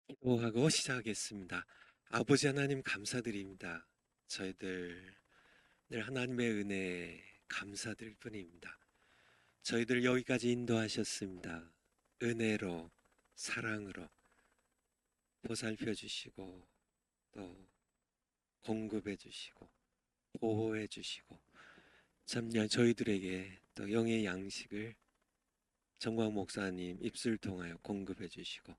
기도하고 시작하겠습니다. 아버지 하나님 감사드립니다. 저희들 늘 하나님의 은혜에 감사드릴 뿐입니다. 저희들 여기까지 인도하셨습니다. 은혜로 사랑으로 보살펴 주시고 또 공급해 주시고 보호해 주시고 참 저희들에게 또 영의 양식을 정광 목사님 입술 통하여 공급해 주시고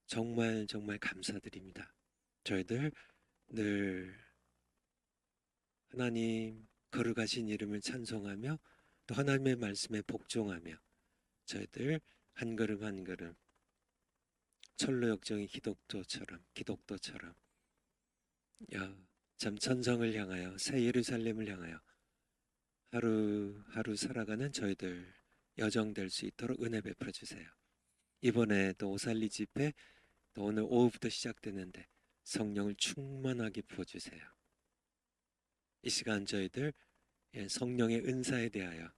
정말 정말 감사드립니다. 저희들 늘 하나님 거룩하신 이름을 찬송하며 또 하나님의 말씀에 복종하며 저희들 한 걸음 한 걸음 철로 역정의 기독도처럼 참 천성을 향하여 새 예루살렘을 향하여 하루하루 살아가는 저희들 여정될 수 있도록 은혜 베풀어 주세요. 이번에 또 오살리 집회 또 오늘 오후부터 시작되는데 성령을 충만하게 부어주세요. 이 시간 저희들 성령의 은사에 대하여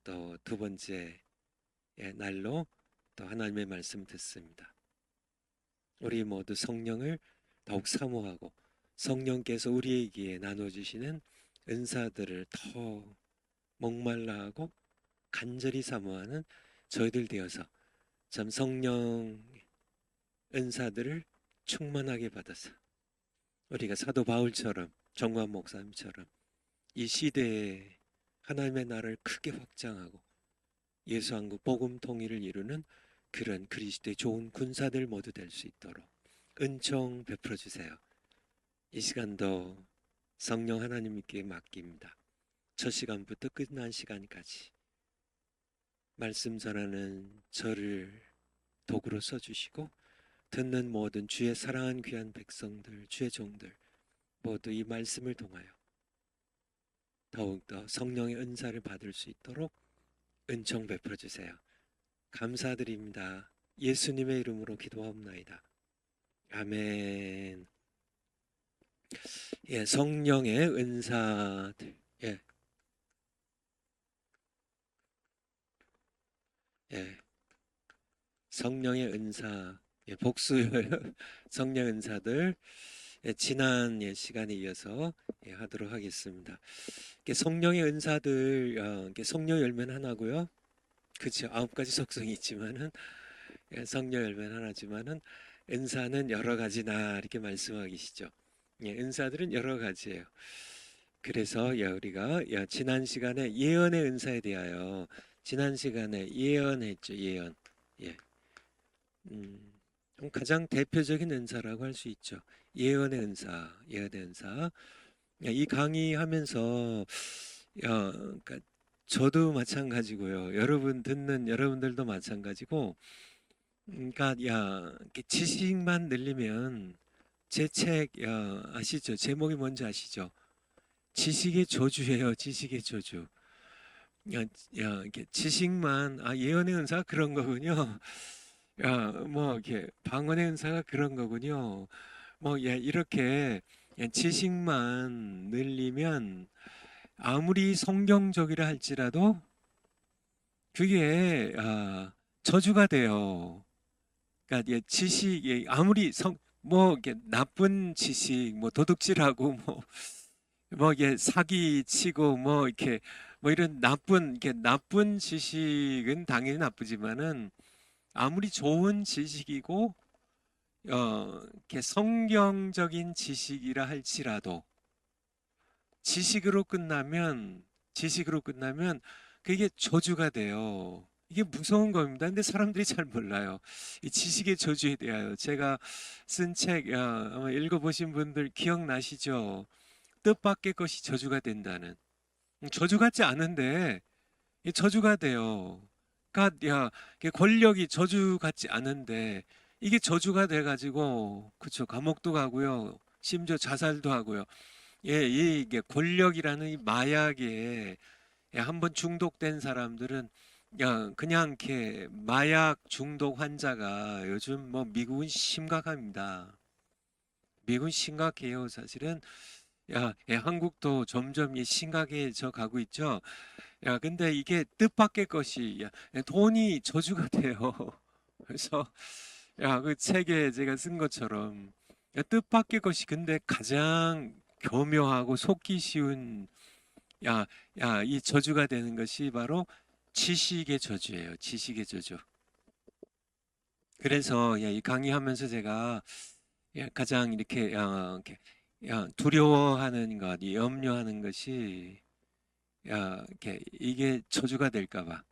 또 두 번째 날로 또 하나님의 말씀 듣습니다. 우리 모두 성령을 더욱 사모하고 성령께서 우리에게 나눠주시는 은사들을 더 목말라하고 간절히 사모하는 저희들 되어서 참 성령 은사들을 충만하게 받아서 우리가 사도 바울처럼 정관 목사님처럼 이 시대에 하나님의 나라를 크게 확장하고 예수 한국 복음 통일을 이루는 그런 그리스도의 좋은 군사들 모두 될 수 있도록 은총 베풀어 주세요. 이 시간도 성령 하나님께 맡깁니다. 첫 시간부터 끝난 시간까지 말씀 전하는 저를 도구로 써주시고 듣는 모든 주의 사랑한 귀한 백성들, 주의 종들 모두 이 말씀을 통하여 더욱더 성령의 은사를 받을 수 있도록 은총 베풀어 주세요. 감사드립니다. 예수님의 이름으로 기도하옵나이다. 아멘. 성령의 은사들. 성령의 은사. 복수요. 성령 은사들. 지난 시간에 이어서 하도록 하겠습니다. 성령의 은사들, 성령 열매는 하나고요. 그렇죠. 9가지 속성이 있지만은 성령 열매는 하나지만은 은사는 여러 가지나 이렇게 말씀하고 계시죠. 은사들은 여러 가지예요. 그래서 우리가 지난 시간에 예언의 은사에 대하여 지난 시간에 예언했죠. 예언. 가장 대표적인 은사라고 할 수 있죠. 예언의 은사, 예언의 은사. 이 강의하면서 그러니까 저도 마찬가지고요. 여러분 듣는 여러분들도 마찬가지고. 그러니까 이렇게 지식만 늘리면 제 책 아시죠? 제목이 뭔지 아시죠? 지식의 저주예요. 지식의 저주. 이렇게 지식만 예언의 은사 그런 거군요. 뭐 이렇게 방언의 은사가 그런 거군요. 뭐 이렇게 지식만 늘리면 아무리 성경적이라 할지라도 그게 저주가 돼요. 그러니까 지식이 아무리 뭐 이게 나쁜 지식, 뭐 도둑질하고 뭐 이게 사기 치고 뭐 이렇게 뭐 이런 나쁜 지식은 당연히 나쁘지만은 아무리 좋은 지식이고 이렇게 성경적인 지식이라 할지라도 지식으로 끝나면 그게 저주가 돼요. 이게 무서운 겁니다. 근데 사람들이 잘 몰라요. 이 지식의 저주에 대하여 제가 쓴 책 아마 읽어보신 분들 기억나시죠? 뜻밖의 것이 저주가 된다는. 저주 같지 않은데 이 저주가 돼요. 그러니까 이게 권력이 저주 같지 않은데 이게 저주가 돼가지고 그쵸 감옥도 가고요. 심지어 자살도 하고요. 이게 권력이라는 이 마약에 한번 중독된 사람들은 그냥 이렇게 마약 중독 환자가 요즘 뭐 미국은 심각합니다. 미국은 심각해요. 사실은 한국도 점점 심각해져 가고 있죠. 근데 이게 뜻밖의 것이 돈이 저주가 돼요. 그래서 그 책에 제가 쓴 것처럼 뜻밖의 것이 근데 가장 교묘하고 속기 쉬운 이 저주가 되는 것이 바로 지식의 저주예요. 지식의 저주. 그래서 이 강의하면서 제가 가장 이렇게 두려워하는 것, 염려하는 것이 이게 저주가 될까 봐.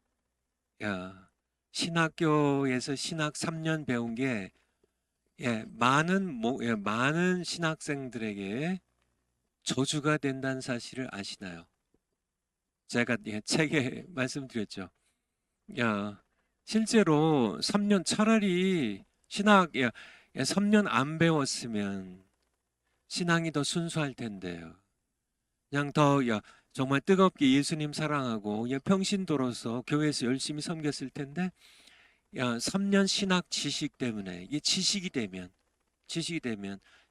신학교에서 신학 3년 배운 게 많은 신학생들에게 저주가 된다는 사실을 아시나요? 제가 책에 말씀드렸죠. 실제로 3년 차라리 신학 3년 안 배웠으면 신앙이 더 순수할 텐데요. 그냥 더 정말 뜨겁게 예수님 사랑하고 평신도로서 교회에서 열심히 섬겼을 텐데 3년 신학 지식 때문에 이게 지식이 되면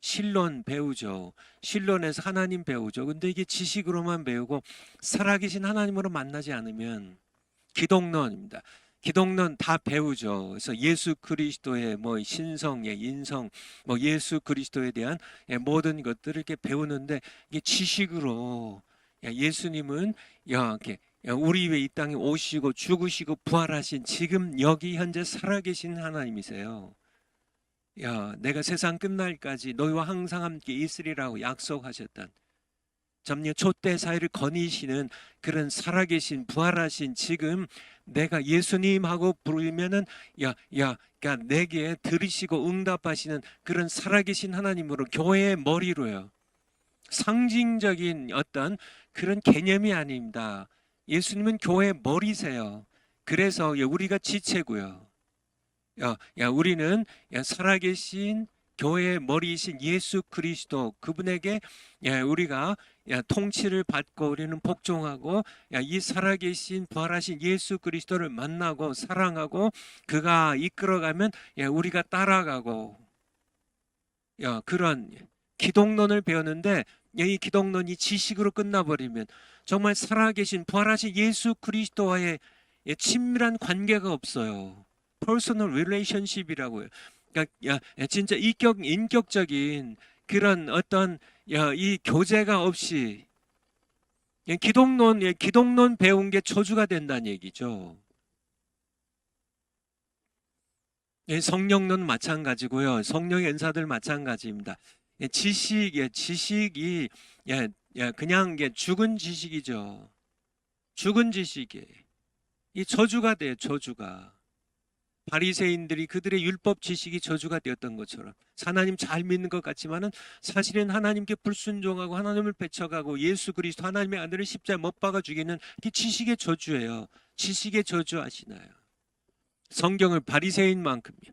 신론 배우죠. 신론에서 하나님 배우죠. 근데 이게 지식으로만 배우고 살아계신 하나님으로 만나지 않으면 기독론입니다. 기독론 다 배우죠. 그래서 예수 그리스도의 신성, 인성, 예수 그리스도에 대한 모든 것들을 이렇게 배우는데 이게 지식으로 예수님은 이렇게 우리 위해 이 땅에 오시고 죽으시고 부활하신 지금 여기 현재 살아계신 하나님이세요. 내가 세상 끝날까지 너희와 항상 함께 있으리라고 약속하셨던 점령 촛대 사이를 거니시는 그런 살아계신 부활하신 지금 내가 예수님하고 부르면은 그러니까 내게 들으시고 응답하시는 그런 살아계신 하나님으로 교회의 머리로요. 상징적인 어떤 그런 개념이 아닙니다. 예수님은 교회의 머리세요. 그래서 우리가 지체고요. 우리는 살아계신 교회의 머리이신 예수 그리스도 그분에게 우리가 통치를 받고 우리는 복종하고 이 살아계신 부활하신 예수 그리스도를 만나고 사랑하고 그가 이끌어가면 우리가 따라가고 그런 기독론을 배웠는데 이 기독론이 지식으로 끝나버리면 정말 살아계신 부활하신 예수 그리스도와의 친밀한 관계가 없어요. 퍼스널 릴레이션십이라고요. 그러니까 진짜 인격적인 그런 어떤 이 교제가 없이 기독론 배운 게 저주가 된다는 얘기죠. 성령론 마찬가지고요. 성령의 은사들 마찬가지입니다. 지식이 그냥 죽은 지식이죠. 죽은 지식이 이 저주가 돼요. 저주가. 바리새인들이 그들의 율법 지식이 저주가 되었던 것처럼 하나님 잘 믿는 것 같지만은 사실은 하나님께 불순종하고 하나님을 배척하고 예수 그리스도 하나님의 아들을 십자가에 못 박아 죽이는 그 지식의 저주예요. 지식의 저주 아시나요? 성경을 바리새인만큼요.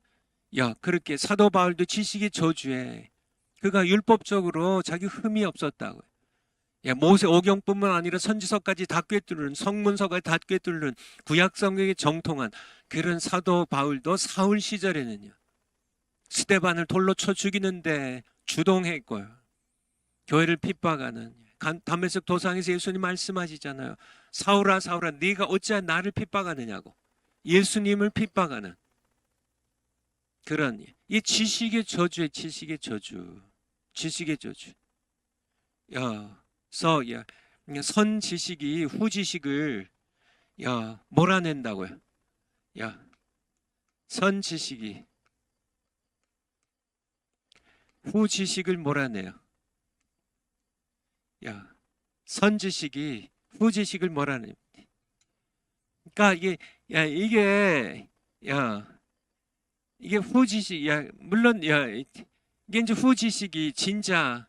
그렇게 사도 바울도 지식의 저주에 그가 율법적으로 자기 흠이 없었다고요. 모세 오경뿐만 아니라 선지서까지 다 꿰뚫는 성문서까지 다 꿰뚫는 구약 성경에 정통한 그런 사도 바울도 사울 시절에는요. 스데반을 돌로 쳐 죽이는데 주동했고요. 교회를 핍박하는 다메섹 도상에서 예수님 말씀하시잖아요. 사울아 사울아 네가 어찌하여 나를 핍박하느냐고. 예수님을 핍박하는 그런 이 지식의 저주의 지식의 저주. 지식의 저주. 선 지식이 후 지식을 몰아낸다고요. 선 지식이 후 지식을 몰아내요. 선 지식이 후 지식을 몰아냅니다. 그러니까 이게 후 지식, 물론 이게 이제 후 지식이 진짜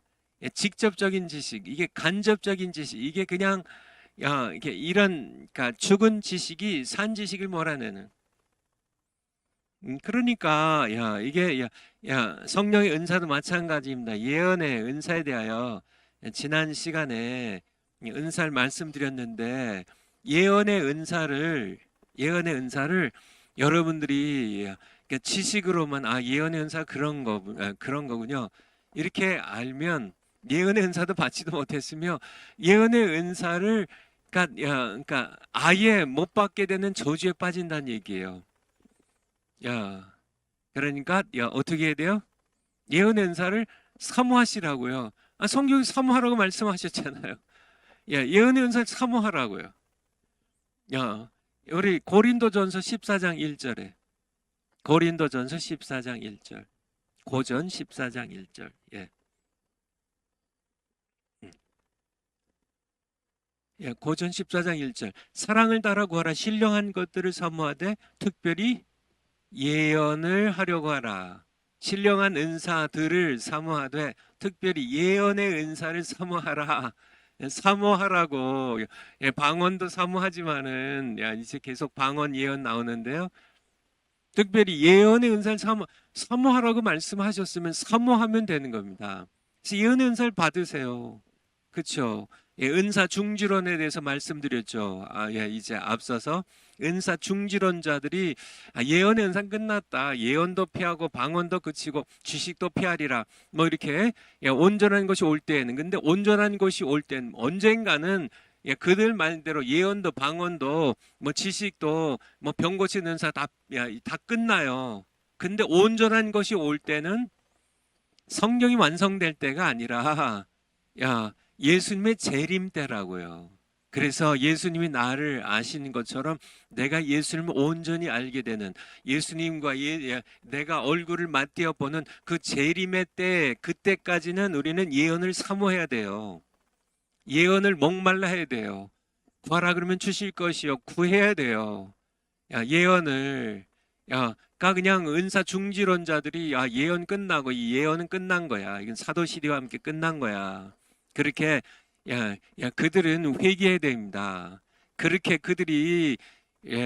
직접적인 지식, 이게 간접적인 지식, 이게 그냥 이게 이런 그러니까 죽은 지식이 산 지식을 몰아내는. 그러니까 이게 성령의 은사도 마찬가지입니다. 예언의 은사에 대하여 지난 시간에 은사를 말씀드렸는데 예언의 은사를 여러분들이 지식으로만 예언의 은사 그런 거군요. 이렇게 알면 예언의 은사도 받지도 못했으며 예언의 은사를 그러니까 아예 못 받게 되는 저주에 빠진다는 얘기예요. 그러니까 어떻게 해야 돼요? 예언의 은사를 사모하시라고요. 성경이 사모하라고 말씀하셨잖아요. 예언의 은사를 사모하라고요. 우리 고린도전서 14장 1절에 고린도전서 14장 1절 고전 14장 1절 고전 14장 1절 사랑을 따라 구하라 신령한 것들을 사모하되 특별히 예언을 하려고 하라. 신령한 은사들을 사모하되 특별히 예언의 은사를 사모하라. 사모하라고. 방언도 사모하지만은 이제 계속 방언 예언 나오는데요. 특별히 예언의 은사를 사모하라고 말씀하셨으면 사모하면 되는 겁니다. 그래서 예언의 은사를 받으세요. 그렇죠? 은사 중지론에 대해서 말씀드렸죠. 이제 앞서서 은사 중지론자들이 예언의 은사 끝났다. 예언도 피하고 방언도 그치고 지식도 피하리라. 뭐 이렇게 온전한 것이 올 때에는 근데 온전한 것이 올 때는 언젠가는 그들 말대로 예언도 방언도 뭐 지식도 뭐 병 고치는 은사 다 끝나요. 근데 온전한 것이 올 때는 성경이 완성될 때가 아니라 예수님의 재림 때라고요. 그래서 예수님이 나를 아시는 것처럼 내가 예수님을 온전히 알게 되는 예수님과 내가 얼굴을 맞대어 보는 그 재림의 때 그때까지는 우리는 예언을 사모해야 돼요. 예언을 목말라 해야 돼요. 구하라 그러면 주실 것이요. 구해야 돼요. 예언을 그냥 은사 중지론자들이 예언 끝나고 이 예언은 끝난 거야. 이건 사도 시대와 함께 끝난 거야. 그렇게 그들은 회개해야 됩니다. 그렇게 그들이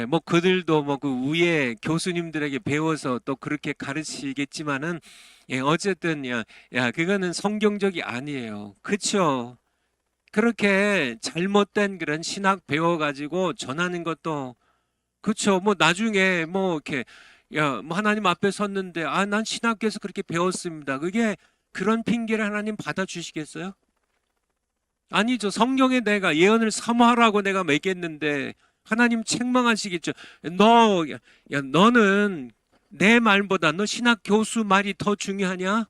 뭐 그들도 뭐 그 위에 교수님들에게 배워서 또 그렇게 가르치겠지만은 어쨌든 그거는 성경적이 아니에요. 그렇죠? 그렇게 잘못된 그런 신학 배워가지고 전하는 것도 그렇죠. 뭐 나중에 뭐 이렇게 뭐 하나님 앞에 섰는데 난 신학교에서 그렇게 배웠습니다. 그게 그런 핑계를 하나님 받아주시겠어요? 아니죠. 성경에 내가 예언을 사모하라고 내가 매겼는데 하나님 책망하시겠죠. 너는 내 말보다 너 신학 교수 말이 더 중요하냐?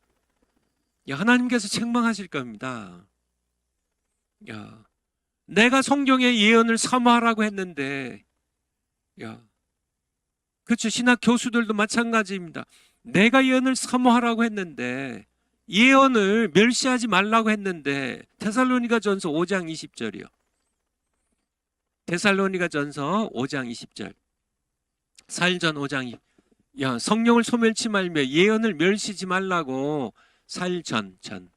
하나님께서 책망하실 겁니다. 내가 성경의 예언을 사모하라고 했는데 그렇죠. 신학 교수들도 마찬가지입니다. 내가 예언을 사모하라고 했는데 예언을 멸시하지 말라고 했는데 데살로니가전서 5장 20절이요. 데살로니가전서 5장 20절. 사일전 5장 20절. 성령을 소멸치 말며 예언을 멸시지 말라고 사일전 5장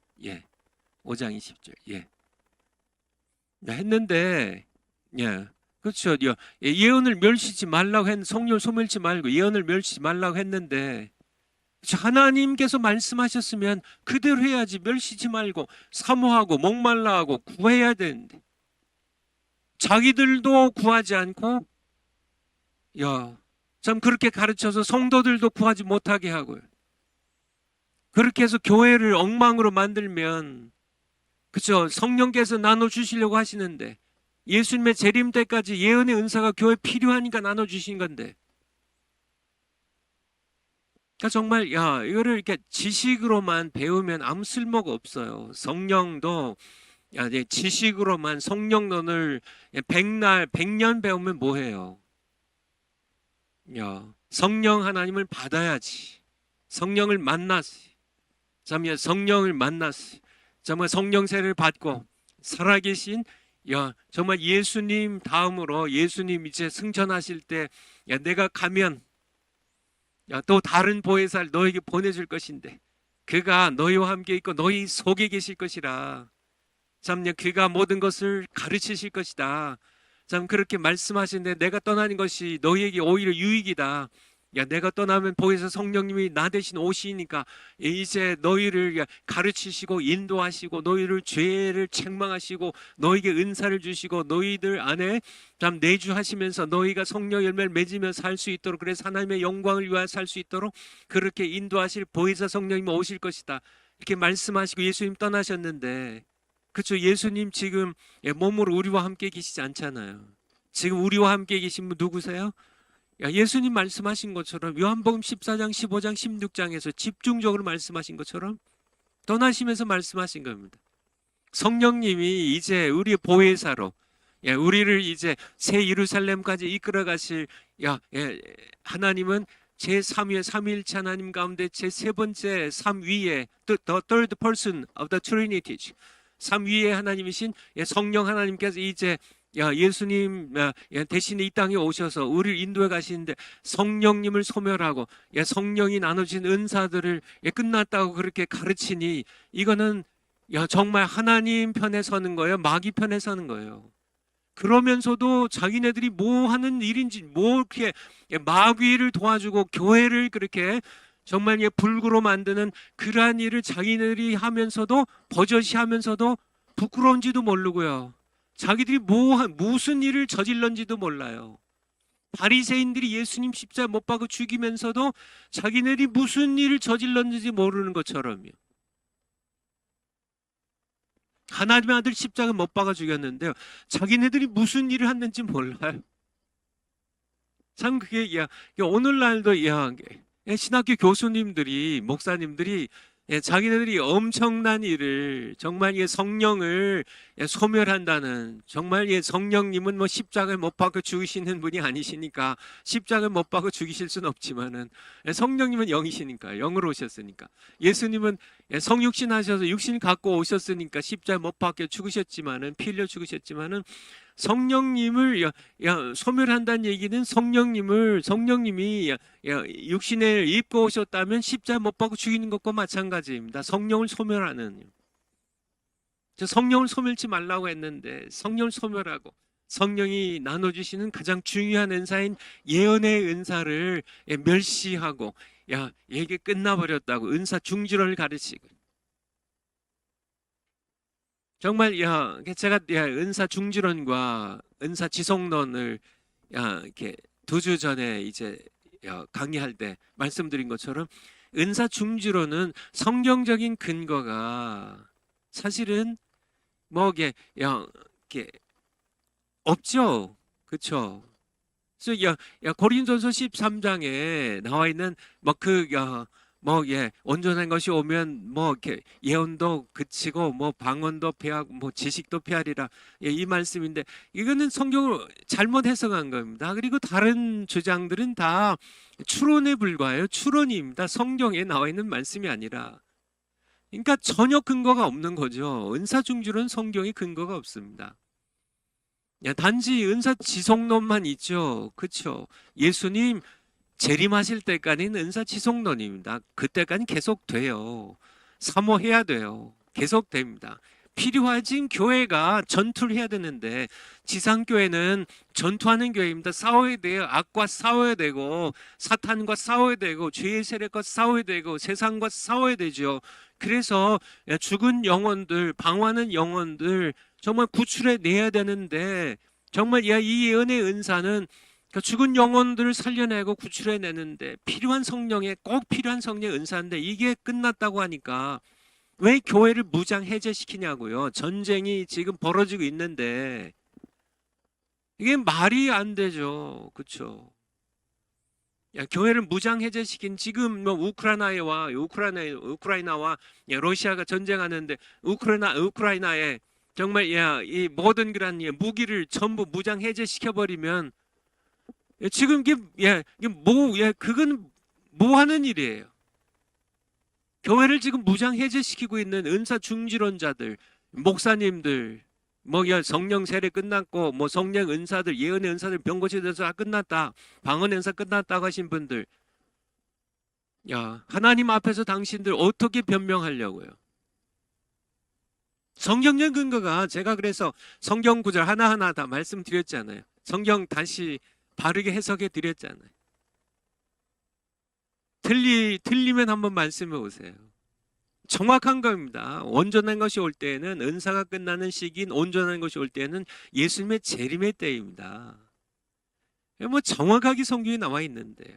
20절. 했는데 그렇죠. 예언을 멸시지 말라고 했는데 성령을 소멸치 말고 예언을 멸시지 말라고 했는데 하나님께서 말씀하셨으면 그대로 해야지. 멸시지 말고 사모하고 목말라 하고 구해야 되는데 자기들도 구하지 않고 참 그렇게 가르쳐서 성도들도 구하지 못하게 하고요. 그렇게 해서 교회를 엉망으로 만들면 그렇죠. 성령께서 나눠주시려고 하시는데 예수님의 재림 때까지 예언의 은사가 교회에 필요하니까 나눠주신 건데 그러니까 정말 이거를 이렇게 지식으로만 배우면 아무 쓸모가 없어요. 성령도 지식으로만 성령론을 100년 배우면 뭐해요? 성령 하나님을 받아야지. 성령을 만나시. 성령을 만나시. 정말 성령 세례를 받고 살아계신 정말 예수님 다음으로 예수님 이제 승천하실 때 내가 가면 또 다른 보혜사를 너에게 보내줄 것인데 그가 너희와 함께 있고 너희 속에 계실 것이라. 참 그가 모든 것을 가르치실 것이다. 참 그렇게 말씀하시는데 내가 떠나는 것이 너희에게 오히려 유익이다. 내가 떠나면 보혜사 성령님이 나 대신 오시니까 이제 너희를 가르치시고 인도하시고 너희를 죄를 책망하시고 너희에게 은사를 주시고 너희들 안에 참 내주하시면서 너희가 성령 열매를 맺으며 살 수 있도록 그래서 하나님의 영광을 위하여 살 수 있도록 그렇게 인도하실 보혜사 성령님이 오실 것이다. 이렇게 말씀하시고 예수님 떠나셨는데 그렇죠. 예수님 지금 몸으로 우리와 함께 계시지 않잖아요. 지금 우리와 함께 계신 분 누구세요? 예수님 말씀하신 것처럼 요한복음 14장, 15장, 16장에서 집중적으로 말씀하신 것처럼 떠나시면서 말씀하신 겁니다. 성령님이 이제 우리의 보혜사로 우리를 이제 새 예루살렘까지 이끌어 가실 하나님은 제3위 삼위일체 하나님 가운데 제3 번째 3위에 the third person of the Trinity 3위의 하나님이신 성령 하나님께서 이제 예수님 대신에 이 땅에 오셔서 우리를 인도해 가시는데 성령님을 소멸하고 성령이 나눠진 은사들을 끝났다고 그렇게 가르치니 이거는 정말 하나님 편에 서는 거예요? 마귀 편에 서는 거예요? 그러면서도 자기네들이 뭐 하는 일인지 뭐 이렇게 마귀를 도와주고 교회를 그렇게 정말 불구로 만드는 그러한 일을 자기네들이 하면서도 버젓이 하면서도 부끄러운지도 모르고요. 자기들이 무슨 일을 저질렀는지도 몰라요. 바리새인들이 예수님 십자가 못 박아 죽이면서도 자기네들이 무슨 일을 저질렀는지 모르는 것처럼요. 하나님의 아들 십자가 못 박아 죽였는데요. 자기네들이 무슨 일을 했는지 몰라요. 참 그게 오늘날도 신학교 교수님들이 목사님들이 자기네들이 엄청난 일을 정말 성령을 소멸한다는 정말 성령님은 뭐 십자가에 못 박아 죽이시는 분이 아니시니까 십자가에 못 박아 죽이실 수는 없지만은 성령님은 영이시니까 영으로 오셨으니까 예수님은 성육신 하셔서 육신 갖고 오셨으니까 십자가에 못 박혀 죽으셨지만은 피 흘려 죽으셨지만은 성령님을 소멸한다는 얘기는 성령님이 육신을 입고 오셨다면 십자가 못 박고 죽이는 것과 마찬가지입니다. 성령을 소멸하는 성령을 소멸치 말라고 했는데 성령을 소멸하고 성령이 나눠주시는 가장 중요한 은사인 예언의 은사를 멸시하고 이게 끝나버렸다고 은사 중지론을 가르치고 정말 제가 은사 중지론과 은사 지속론을 이렇게 2주 전에 이제 강의할 때 말씀드린 것처럼 은사 중지론은 성경적인 근거가 사실은 뭐 이게 없죠, 그렇죠? 그래서 고린도서 13장에 나와 있는 온전한 것이 오면 이렇게 예언도 그치고 방언도 패하고 지식도 패하리라 이 말씀인데 이거는 성경을 잘못 해석한 겁니다. 그리고 다른 주장들은 다 추론에 불과해요. 추론입니다. 성경에 나와 있는 말씀이 아니라. 그러니까 전혀 근거가 없는 거죠. 은사중지론 성경에 근거가 없습니다. 단지 은사 지속론만 있죠. 그렇죠? 예수님 재림하실 때까지는 은사 지속론입니다. 그때까지 계속돼요. 사모해야 돼요. 계속됩니다. 필요하진 교회가 전투를 해야 되는데 지상교회는 전투하는 교회입니다. 싸워야 돼요. 악과 싸워야 되고 사탄과 싸워야 되고 죄의 세력과 싸워야 되고 세상과 싸워야 되죠. 그래서 죽은 영혼들, 방황하는 영혼들 정말 구출해 내야 되는데 정말 이 예언의 은사는 죽은 영혼들을 살려내고 구출해내는데 꼭 필요한 성령의 은사인데 이게 끝났다고 하니까 왜 교회를 무장 해제시키냐고요. 전쟁이 지금 벌어지고 있는데 이게 말이 안 되죠. 그렇죠? 교회를 무장 해제시킨 지금 우크라이나와 러시아가 전쟁하는데 우크라이나에 정말 이 모든 그런 무기를 전부 무장 해제시켜 버리면 지금 그건 뭐 하는 일이에요? 교회를 지금 무장 해제시키고 있는 은사 중지론자들, 목사님들, 성령 세례 끝났고, 성령 은사들, 예언의 은사들, 병고치 대서 다 끝났다, 방언 은사 끝났다고 하신 분들, 하나님 앞에서 당신들 어떻게 변명하려고요? 성경적 근거가 제가 그래서 성경 구절 하나하나 다 말씀드렸잖아요. 성경 다시 바르게 해석해 드렸잖아요. 틀리면 한번 말씀해 보세요. 정확한 겁니다. 온전한 것이 올 때에는 은사가 끝나는 시기인 온전한 것이 올 때에는 예수님의 재림의 때입니다. 정확하게 성경에 나와 있는데요.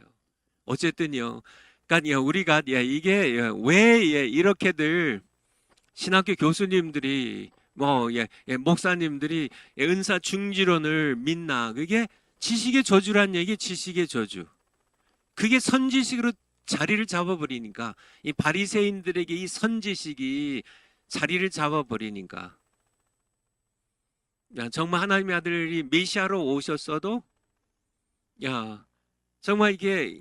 어쨌든요. 그러니까 우리가 이게 왜 이렇게들 신학교 교수님들이 목사님들이 은사 중지론을 믿나? 그게 지식의 저주란 얘기, 지식의 저주. 그게 선지식으로 자리를 잡아버리니까, 이 바리새인들에게 이 선지식이 자리를 잡아버리니까, 야, 정말 하나님의 아들이 메시아로 오셨어도, 야, 정말 이게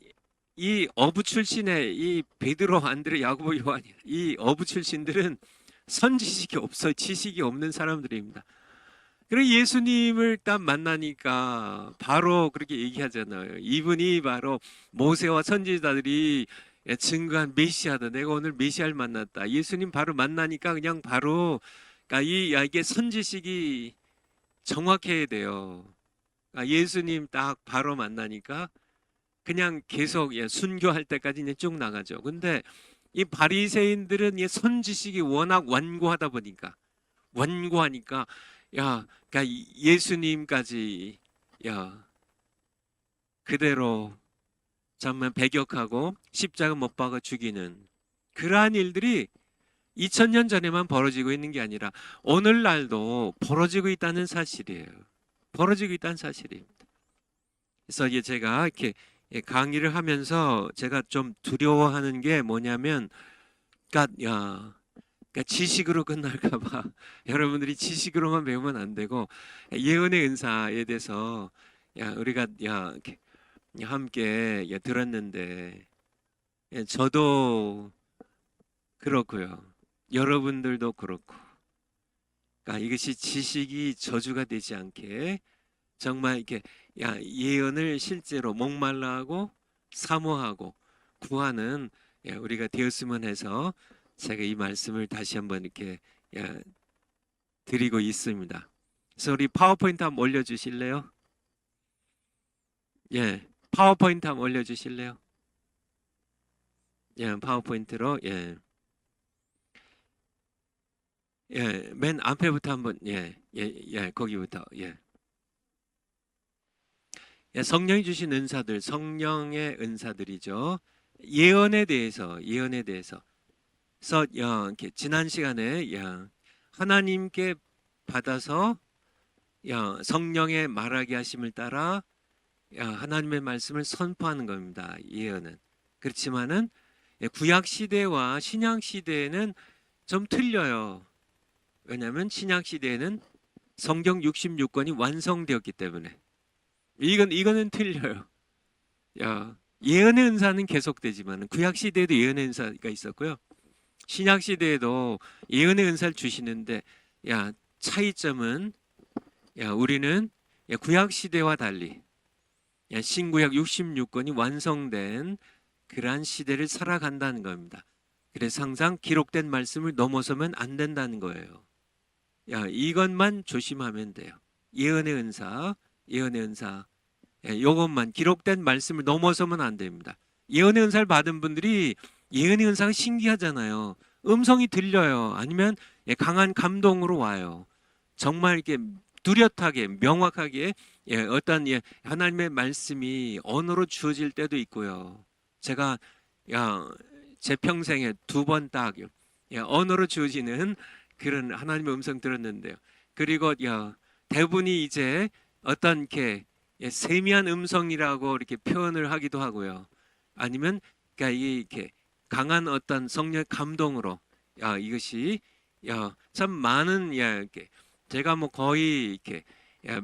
이 어부 출신의 이 베드로, 안드레, 야고보, 요한, 이 어부 출신들은 선지식이 없어요. 지식이 없는 사람들입니다. 그리고 예수님을 딱 만나니까 바로 그렇게 얘기하잖아요. 이분이 바로 모세와 선지자들이 증거한 메시아다. 내가 오늘 메시아를 만났다. 예수님 바로 만나니까 그냥 바로, 그러니까 이게 선지식이 정확해야 돼요. 그러니까 예수님 딱 바로 만나니까 그냥 계속 순교할 때까지 이제 쭉 나가죠. 근데 이 바리새인들은 이 선지식이 워낙 완고하니까 그러니까 예수님까지 그대로 정말 배격하고 십자가 못 박아 죽이는 그러한 일들이 2000년 전에만 벌어지고 있는 게 아니라 오늘날도 벌어지고 있다는 사실이에요. 벌어지고 있다는 사실입니다. 그래서 이제 제가 이렇게 강의를 하면서 제가 좀 두려워하는 게 뭐냐면, 그러니까 지식으로 끝날까 봐. 여러분들이 지식으로만 배우면 안 되고 예언의 은사에 대해서 우리가 이렇게 함께 들었는데, 저도 그렇고요. 여러분들도 그렇고. 그러니까 이것이 지식이 저주가 되지 않게 정말 이렇게 예언을 실제로 목말라하고 사모하고 구하는 우리가 되었으면 해서 제가 이 말씀을 다시 한번 이렇게 드리고 있습니다. 그래서 우리 파워포인트 한번 올려주실래요? 파워포인트 한번 올려주실래요? 파워포인트로 맨 앞에부터 한번 거기부터 성령이 주신 은사들, 성령의 은사들이죠. 예언에 대해서. 그래서 지난 시간에 하나님께 받아서 성령의 말하게 하심을 따라 하나님의 말씀을 선포하는 겁니다. 예언은. 그렇지만은 구약 시대와 신약 시대에는 좀 틀려요. 왜냐하면 신약 시대에는 성경 66권이 완성되었기 때문에. 이거는 틀려요. 예언의 은사는 계속되지만 구약 시대에도 예언의 은사가 있었고요. 신약 시대에도 예언의 은사를 주시는데 차이점은 우리는 구약 시대와 달리 신구약 66권이 완성된 그러한 시대를 살아간다는 겁니다. 그래서 항상 기록된 말씀을 넘어서면 안 된다는 거예요. 이것만 조심하면 돼요. 예언의 은사 이것만 기록된 말씀을 넘어서면 안 됩니다. 예언의 은사를 받은 분들이 예언의 은사가 신기하잖아요. 음성이 들려요. 아니면 강한 감동으로 와요. 정말 이렇게 뚜렷하게 명확하게 어떤 하나님의 말씀이 언어로 주어질 때도 있고요. 제가 제 평생에 2번 딱 언어로 주어지는 그런 하나님의 음성 들었는데요. 그리고 대부분이 이제 어떤 이렇게 세미한 음성이라고 이렇게 표현을 하기도 하고요. 아니면 그러니까 이렇게 강한 어떤 성령의 감동으로 이것이 참 많은 이렇게 제가 뭐 거의 이렇게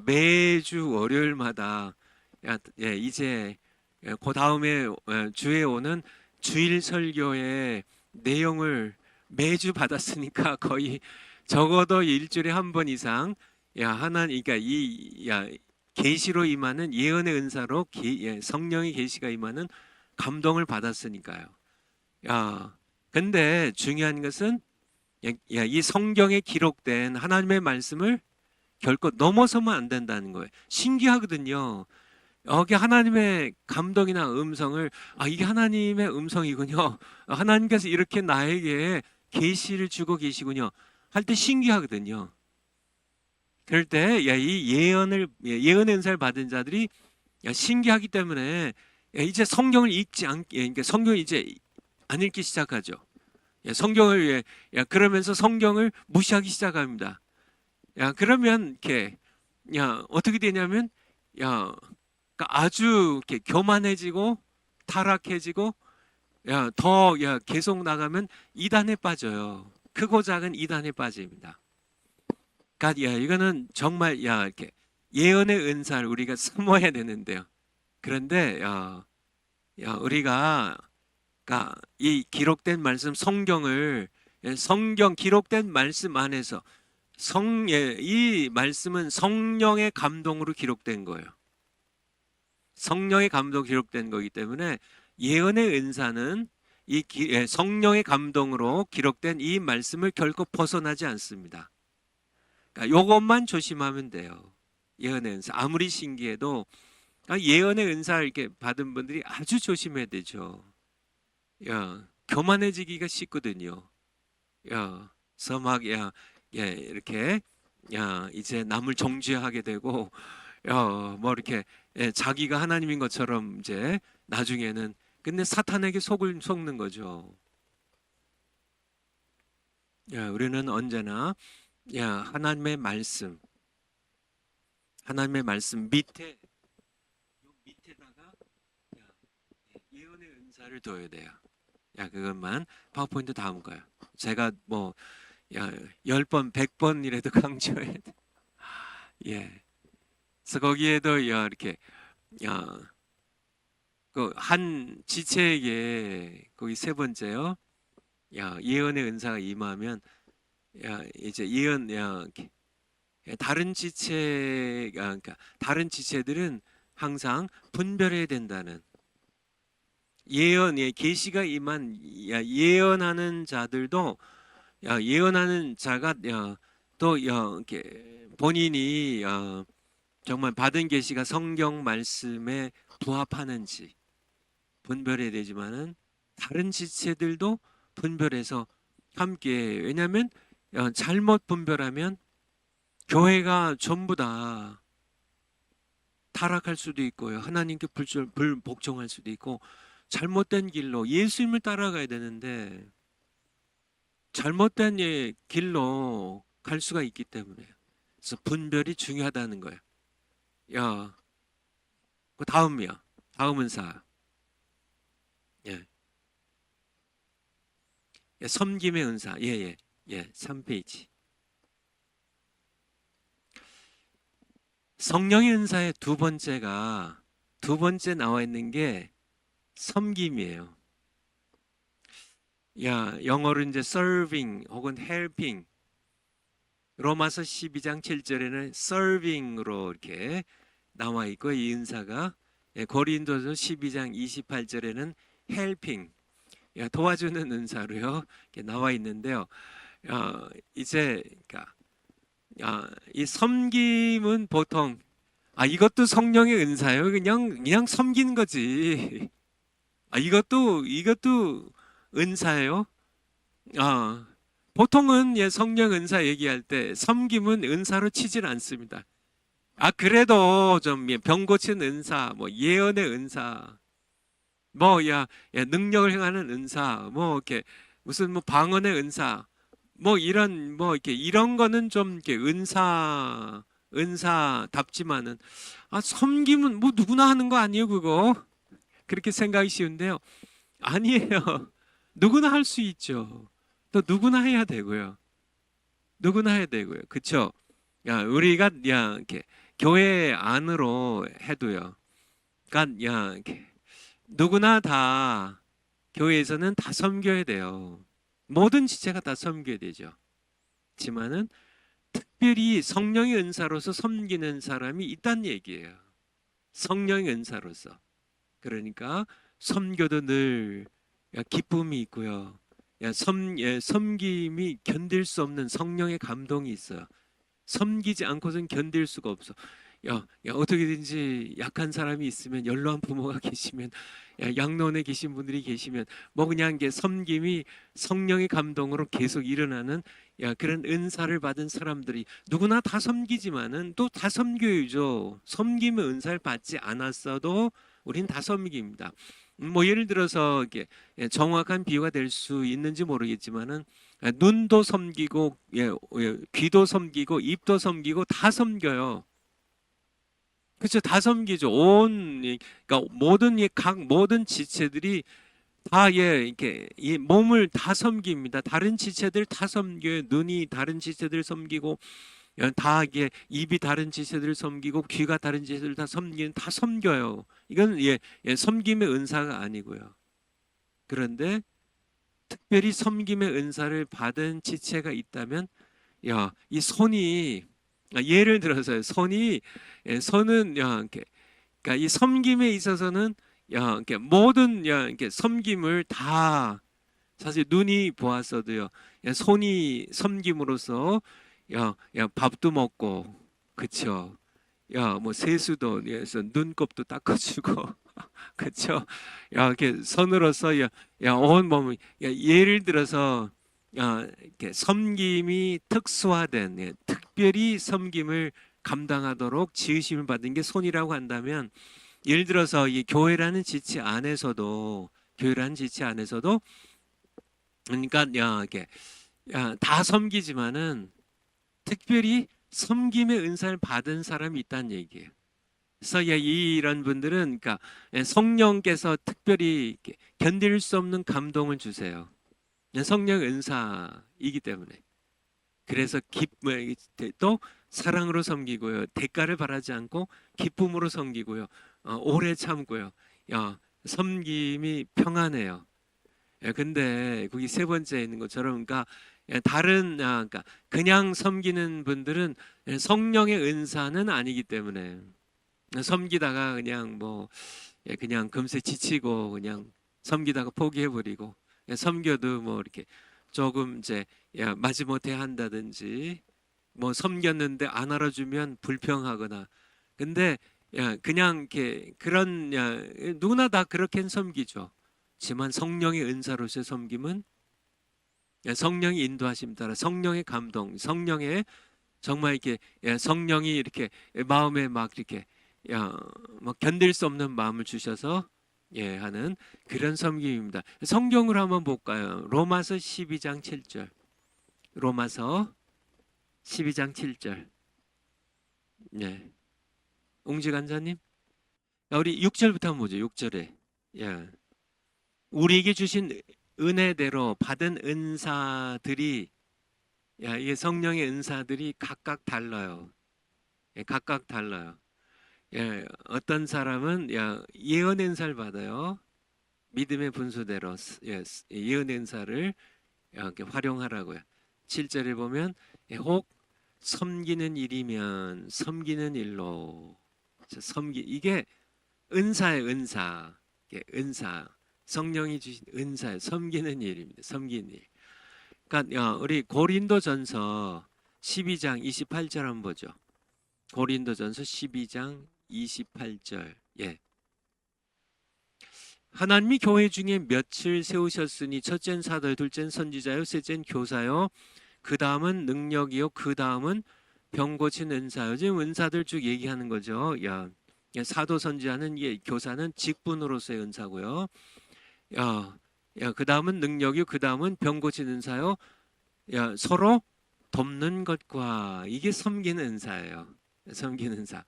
매주 월요일마다 이제 그 다음에 주에 오는 주일 설교의 내용을 매주 받았으니까 거의 적어도 일주일에 한 번 이상 하나님 그러니까 계시로 임하는 예언의 은사로 성령의 계시가 임하는 감동을 받았으니까요. 근데 중요한 것은 이 성경에 기록된 하나님의 말씀을 결코 넘어서면 안 된다는 거예요. 신기하거든요. 여기 하나님의 감동이나 음성을 이게 하나님의 음성이군요. 하나님께서 이렇게 나에게 계시를 주고 계시군요. 할 때 신기하거든요. 그럴 때 이 예언의 은사를 받은 자들이 신기하기 때문에 이제 성경을 읽지 않게 그러니까 성경을 이제 안 읽기 시작하죠. 성경을 그러면서 성경을 무시하기 시작합니다. 그러면 이렇게 어떻게 되냐면 그러니까 아주 이렇게 교만해지고 타락해지고 더 계속 나가면 이단에 빠져요. 크고 작은 이단에 빠집니다. 그러니까 이거는 정말 이렇게 예언의 은사를 우리가 사모해야 되는데요. 그런데 우리가 그러니까 이 기록된 말씀 성경 기록된 말씀 안에서 이 말씀은 성령의 감동으로 기록된 거예요. 성령의 감동 기록된 거기 때문에 예언의 은사는 성령의 감동으로 기록된 이 말씀을 결코 벗어나지 않습니다. 그러니까 이것만 조심하면 돼요. 예언의 은사 아무리 신기해도 예언의 은사를 이렇게 받은 분들이 아주 조심해야 되죠. 교만해지기가 쉽거든요. 그래서 막 이렇게 이제 남을 정죄하게 되고 뭐 이렇게 자기가 하나님인 것처럼 이제 나중에는 근데 사탄에게 속는 거죠. 우리는 언제나 하나님의 말씀 밑에다가 예언의 은사를 둬야 돼요. 그것만 파워포인트 다음 거야. 제가 뭐 10번 100번이라도 강조해야 돼. 그래서 거기에도 이렇게 그 한 지체에게 거기 세 번째요. 예언의 은사가 임하면 이제 다른 그러니까 다른 지체들은 항상 분별해야 된다는 계시가 임한 예언하는 자들도 예언하는 자가 또 이렇게 본인이 정말 받은 계시가 성경 말씀에 부합하는지 분별해야 되지만은 다른 지체들도 분별해서 함께 왜냐하면 잘못 분별하면 교회가 전부 다 타락할 수도 있고요. 하나님께 불복종할 수도 있고 잘못된 길로 예수님을 따라가야 되는데 잘못된 길로 갈 수가 있기 때문에 그래서 분별이 중요하다는 거예요. 그 다음이요. 다음 은사. 섬김의 은사. 3페이지. 성령의 은사의 두 번째 나와 있는 게 섬김이에요. 영어로 이제 serving 혹은 helping. 로마서 12장 7절에는 serving으로 이렇게 나와 있고 이 은사가 고린도서 12장 28절에는 helping. 도와주는 은사로요. 이렇게 나와 있는데요. 이제 그러니까 이 섬김은 보통 이것도 성령의 은사예요. 그냥 섬기는 거지. 이것도 은사예요. 보통은 성령 은사 얘기할 때 섬김은 은사로 치질 않습니다. 그래도 좀 병 고치는 은사, 뭐 예언의 은사, 뭐 능력을 행하는 은사, 뭐 이렇게 무슨 뭐 방언의 은사, 뭐 이런 거는 좀 이렇게 은사답지만은 섬김은 뭐 누구나 하는 거 아니에요, 그거? 그렇게 생각이 쉬운데요. 아니에요. 누구나 할 수 있죠. 또 누구나 해야 되고요. 그쵸? 우리가 이렇게 교회 안으로 해도요. 그러니까 이렇게 누구나 다 교회에서는 다 섬겨야 돼요. 모든 지체가 다 섬겨야 되죠. 하지만은 특별히 성령의 은사로서 섬기는 사람이 있다는 얘기예요. 성령의 은사로서. 그러니까 섬겨도 늘 기쁨이 있고요. 섬김이 견딜 수 없는 성령의 감동이 있어요. 섬기지 않고선 견딜 수가 없어. 어떻게든지 약한 사람이 있으면 연로한 부모가 계시면 양로원에 계신 분들이 계시면 뭐 그냥 섬김이 성령의 감동으로 계속 일어나는 그런 은사를 받은 사람들이 누구나 다 섬기지만은 또 다 섬겨야죠. 섬김의 은사를 받지 않았어도 우린 다 섬깁니다. 뭐 예를 들어서 이렇게 정확한 비유가 될 수 있는지 모르겠지만은 눈도 섬기고 귀도 섬기고 입도 섬기고 다 섬겨요. 그렇죠. 다 섬기죠. 그러니까 각 모든 지체들이 다 이렇게 이 몸을 다 섬깁니다. 다른 지체들 다 섬겨요. 눈이 다른 지체들 섬기고, 다 이게 입이 다른 지체들을 섬기고, 귀가 다른 지체들을 다 섬겨요. 이건 섬김의 은사가 아니고요. 그런데 특별히 섬김의 은사를 받은 지체가 있다면, 이 손이, 예를 들어서요. 손은 그러니까 이 섬김에 있어서는 이렇게 모든 이렇게 섬김을 다, 사실 눈이 보았어도요. 손이 섬김으로써 밥도 먹고, 그쵸? 뭐 세수도 해서 눈곱도 닦아주고, 그쵸? 이렇게 손으로서 온몸을, 예를 들어서 이렇게 섬김이 특수화된, 특별히 섬김을 감당하도록 지으심을 받은 게 손이라고 한다면, 예를 들어서 이 교회라는 지체 안에서도 그러니까 이렇게 다 섬기지만은 특별히 섬김의 은사를 받은 사람이 있다는 얘기예요. 그래서 이런 분들은 그러니까 성령께서 특별히 이렇게 견딜 수 없는 감동을 주세요. 성령 은사이기 때문에. 그래서 또 사랑으로 섬기고요. 대가를 바라지 않고 기쁨으로 섬기고요. 오래 참고요. 섬김이 평안해요. 근데 거기 세 번째에 있는 것처럼, 그러니까 그러니까 그냥 섬기는 분들은 성령의 은사는 아니기 때문에 섬기다가 그냥 그냥 금세 지치고 그냥 섬기다가 포기해버리고, 섬겨도 뭐 이렇게 조금 이제 마지못해 한다든지, 뭐 섬겼는데 안 알아주면 불평하거나. 근데 그냥 이렇게 그런 누구나 다 그렇게는 섬기죠. 지만 성령의 은사로서의 섬김은 성령의 인도하심 따라, 성령의 감동, 성령의 정말 이렇게 성령이 이렇게 마음에 막 이렇게 막 견딜 수 없는 마음을 주셔서 하는 그런 섬김입니다. 성경을 한번 볼까요? 로마서 12장 7절. 로마서 12장 7절. 네. 웅지 간사님. 우리 6절부터 한번 보죠. 6절에. 우리에게 주신 은혜대로 받은 은사들이, 이게 성령의 은사들이 각각 달라요. 각각 달라요. 어떤 사람은 예언 은사를 받아요. 믿음의 분수대로 예언 은사를 이렇게 활용하라고요. 7절에 보면 혹 섬기는 일이면 섬기는 일로, 이게 은사의 은사. 은사. 성령이 주신 은사, 섬기는 일입니다. 섬기는 일. 그러니까 우리 고린도전서 12장 28절 한번 보죠. 고린도전서 12장 28절. 하나님이 교회 중에 몇을 세우셨으니 첫째는 사도, 둘째는 선지자요, 셋째는 교사요, 그 다음은 능력이요, 그 다음은 병 고친 은사요. 지금 은사들 쭉 얘기하는 거죠. 사도, 선지자는, 교사는 직분으로서의 은사고요. 그 다음은 능력이요, 그 다음은 병 고친 은사요. 서로 돕는 것과, 이게 섬기는 은사예요. 섬기는 은사.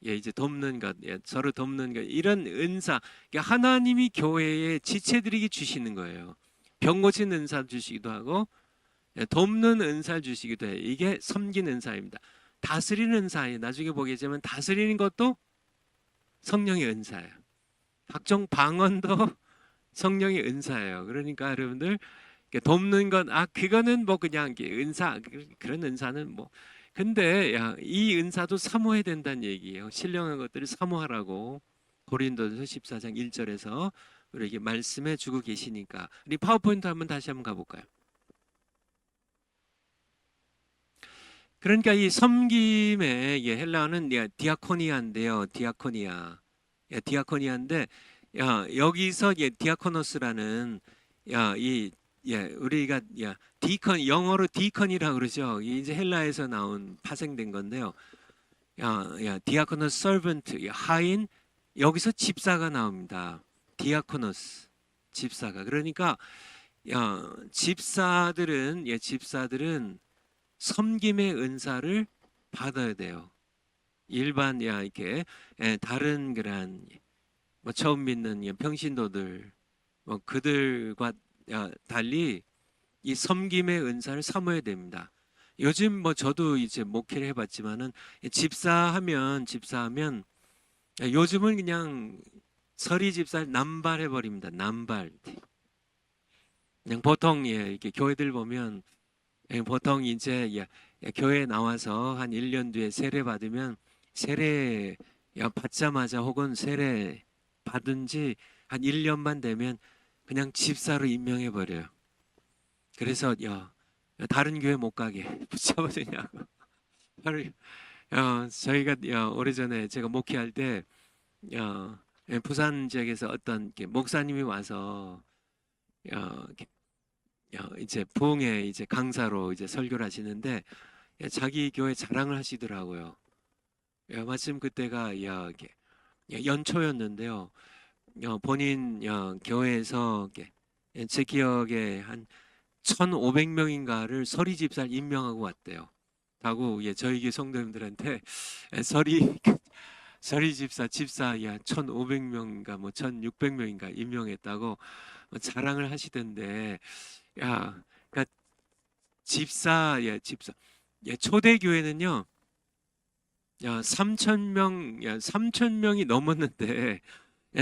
이제 돕는 것, 서로 돕는 것, 이런 은사, 하나님이 교회에 지체들에게 주시는 거예요. 병 고친 은사 주시기도 하고, 돕는 은사 주시기도 해요. 이게 섬기는 은사입니다. 다스리는 은사예요. 나중에 보겠지만 다스리는 것도 성령의 은사예요. 각종 방언도 성령의 은사예요. 그러니까 여러분들 돕는 건 그거는 뭐 그냥 은사, 그런 은사는 뭐, 근데 이 은사도 사모해야 된다는 얘기예요. 신령한 것들을 사모하라고 고린도전서 14장 1절에서 우리에게 말씀해 주고 계시니까. 우리 파워포인트 다시 한번 가볼까요? 그러니까 이 섬김의 헬라어는 디아코니아인데요. 디아코니아인데, 여기서 디아코노스라는 우리가 디컨, 영어로 디컨이라고 그러죠. 이제 헬라에서 나온 파생된 건데요. 디아코노스 서번트, 하인, 여기서 집사가 나옵니다. 디아코노스, 집사가. 그러니까 집사들은 섬김의 은사를 받아야 돼요. 일반 이렇게 다른 그런 뭐 처음 믿는 평신도들 뭐 그들과 달리 이 섬김의 은사를 사모해야 됩니다. 요즘 뭐 저도 이제 목회를 해봤지만은 집사하면 요즘은 그냥 서리 집사를 남발해 버립니다. 남발. 그냥 보통 이렇게 교회들 보면 보통 이제 교회 나와서 한 1년 뒤에 세례 받으면 세례 받자마자 혹은 세례 받은 지 한 1년만 되면 그냥 집사로 임명해 버려요. 그래서 다른 교회 못 가게 붙잡아주냐고. 저희가 오래전에 제가 목회할 때 부산 지역에서 어떤 이렇게 목사님이 와서 이렇게 이제 부흥회 이제 강사로 이제 설교를 하시는데 자기 교회 자랑을 하시더라고요. 마침 그때가 이렇게 연초였는데요. 본인 교회에서 제 기억에 한 1,500명인가를 서리 집사를 임명하고 왔대요. 하고 저희 교회 성도님들한테 서리 서리 집사 1,500명인가 뭐 1,600명인가 임명했다고 자랑을 하시던데 그러니까 집사 초대 교회는요 3,000명이 넘었는데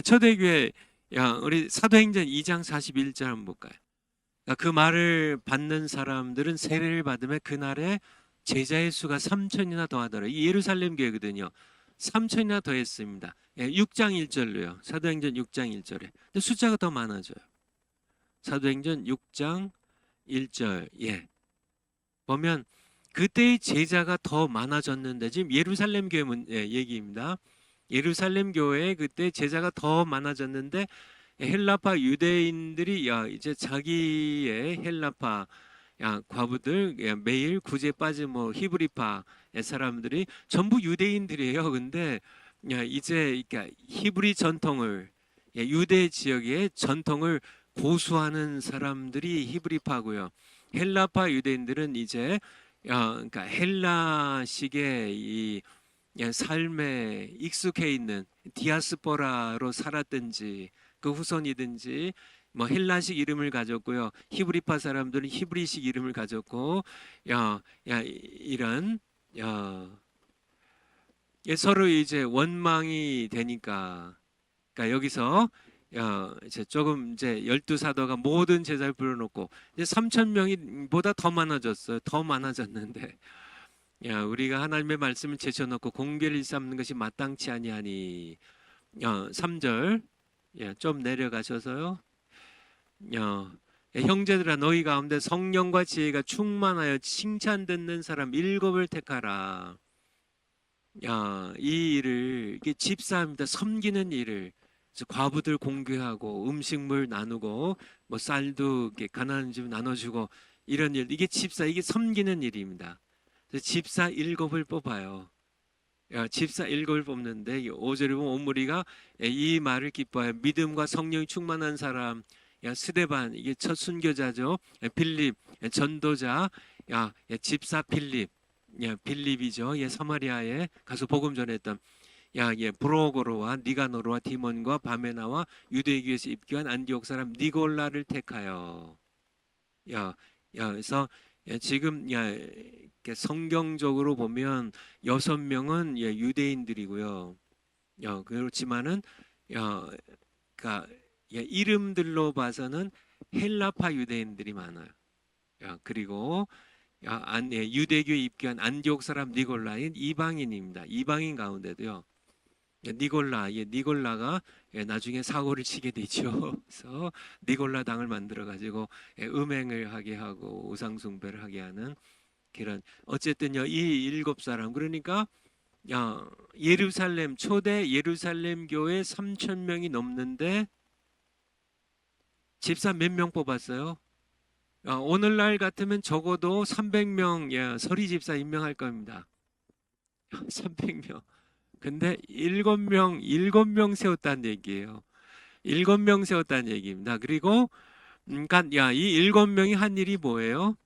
초대 교회 우리 사도행전 2장 41절 한번 볼까요? 그 말을 받는 사람들은 세례를 받으면 그날에 제자의 수가 3,000이나 더하더라. 이 예루살렘 교회거든요. 3,000이나 더했습니다. 6장 1절로요. 사도행전 6장 1절에. 근데 숫자가 더 많아져요. 사도행전 6장 1절. 보면 그때의 제자가 더 많아졌는데 지금 예루살렘 교회 얘기입니다. 예루살렘 교회에 그때 제자가 더 많아졌는데 헬라파 유대인들이 이제 자기의 헬라파 과부들 매일 구제 빠진 뭐 히브리파 사람들이 전부 유대인들이에요. 근데 이제 그러니까 히브리 전통을 유대 지역의 전통을 고수하는 사람들이 히브리파고요. 헬라파 유대인들은 이제 그러니까 헬라식의 이 삶에 익숙해 있는 디아스포라로 살았든지 그 후손이든지 뭐 헬라식 이름을 가졌고요. 히브리파 사람들은 히브리식 이름을 가졌고 이런 서로 이제 원망이 되니까 그러니까 여기서 이제 조금 이제 12사도가 모든 제자를 불러놓고 이제 3,000명이 보다 더 많아졌어요. 더 많아졌는데 우리가 하나님의 말씀을 제쳐놓고 공배를 일삼는 것이 마땅치 아니하니 3절 좀 내려가셔서요. 형제들아 너희 가운데 성령과 지혜가 충만하여 칭찬 듣는 사람 7을 택하라. 이 일을 이게 집사입니다. 섬기는 일을 과부들 공개하고 음식물 나누고 뭐 쌀도 이렇게 가난한 집 나눠주고 이런 일 이게 집사 이게 섬기는 일입니다. 집사 7을 뽑아요. 집사 7을 뽑는데 5절에 보면 온 무리가 이 말을 기뻐하여 믿음과 성령이 충만한 사람 스데반 이게 첫 순교자죠. 빌립 전도자 집사 빌립이죠. 사마리아에 가서 복음 전했던 브로고로와 니가노르와 디몬과 바메나와 유대교에서 입교한 안디옥 사람 니골라를 택하여 그래서 지금 성경적으로 보면 6명은 유대인들이고요. 그렇지만은 그러니까 이름들로 봐서는 헬라파 유대인들이 많아요. 그리고 유대교에 입교한 안디옥 사람 니골라인 이방인입니다. 이방인 가운데도요. 니골라가 나중에 사고를 치게 되죠. 그래서 니골라 당을 만들어 가지고 음행을 하게 하고 우상 숭배를 하게 하는 그런 어쨌든요 이 7사람 그러니까 예루살렘 초대 예루살렘 교회 3,000명이 넘는데 집사 몇 명 뽑았어요? 오늘날 같으면 적어도 300명 서리 집사 임명할 겁니다. 300명. 근데 7명 세웠다는 얘기예요. 7명 세웠다는 얘기입니다. 그리고 그러니까 이 7명이 한 일이 뭐예요?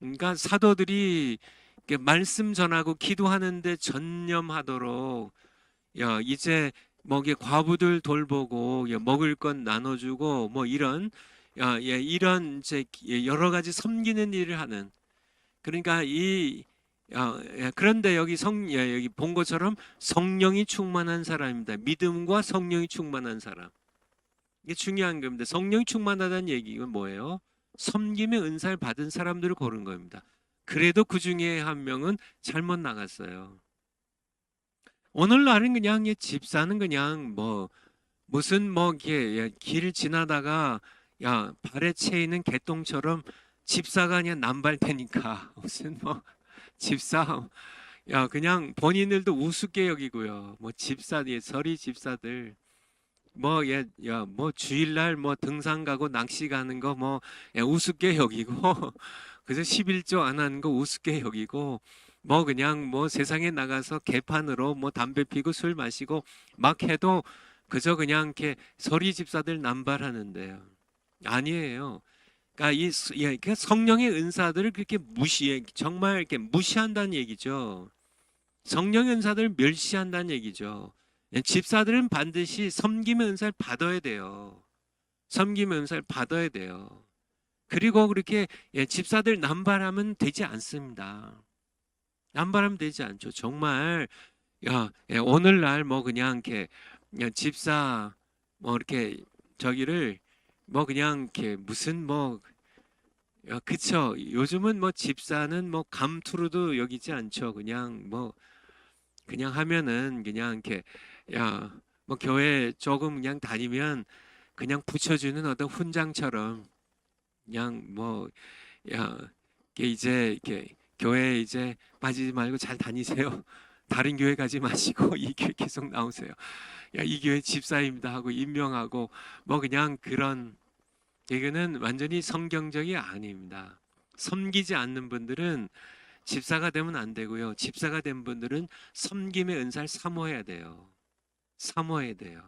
그러니까 사도들이 말씀 전하고 기도하는데 전념하도록 이제 뭐 이게 과부들 돌보고 먹을 것 나눠주고 뭐 이런 이런 이제 여러 가지 섬기는 일을 하는 그러니까 그런데 여기 여기 본 것처럼 성령이 충만한 사람입니다. 믿음과 성령이 충만한 사람. 이게 중요한 겁니다. 성령이 충만하다는 얘기가 뭐예요? 섬김의 은사를 받은 사람들을 고른 겁니다. 그래도 그 중에 한 명은 잘못 나갔어요. 오늘날은 그냥 집사는 그냥 뭐 무슨 뭐 길 지나다가 발에 채 있는 개똥처럼 집사가 그냥 남발되니까 무슨 뭐 집사 그냥 본인들도 우습게 여기고요. 뭐 집사 서리 집사들 뭐 뭐 주일날 뭐 등산 가고 낚시 가는 거 뭐 우습게 여기고 그래서 11조 안 하는 거 우습게 여기고 뭐 그냥 뭐 세상에 나가서 개판으로 뭐 담배 피고 술 마시고 막 해도 그저 그냥 이렇게 서리 집사들 남발하는데요. 아니에요. 그러니까 그 성령의 은사들을 그렇게 정말 이렇게 무시한다는 얘기죠. 성령의 은사들을 멸시한다는 얘기죠. 집사들은 반드시 섬김의 은사를 받아야 돼요. 섬김의 은사를 받아야 돼요. 그리고 그렇게 집사들 남발하면 되지 않습니다. 남발하면 되지 않죠. 정말 오늘날 뭐 그냥 이렇게 집사 뭐 이렇게 저기를 뭐 그냥 이렇게 무슨 뭐 그쵸. 요즘은 뭐 집사는 뭐 감투로도 여기지 않죠. 그냥 뭐 그냥 하면은 그냥 이렇게 뭐 교회 조금 그냥 다니면 그냥 붙여주는 어떤 훈장처럼 그냥 뭐 이게 이제 이렇게 교회 이제 빠지지 말고 잘 다니세요. 다른 교회 가지 마시고 이 교회 계속 나오세요. 이 교회 집사입니다 하고 임명하고 뭐 그냥 그런 이거는 완전히 성경적이 아닙니다. 섬기지 않는 분들은 집사가 되면 안 되고요. 집사가 된 분들은 섬김의 은사를 사모해야 돼요. 사모해야 돼요.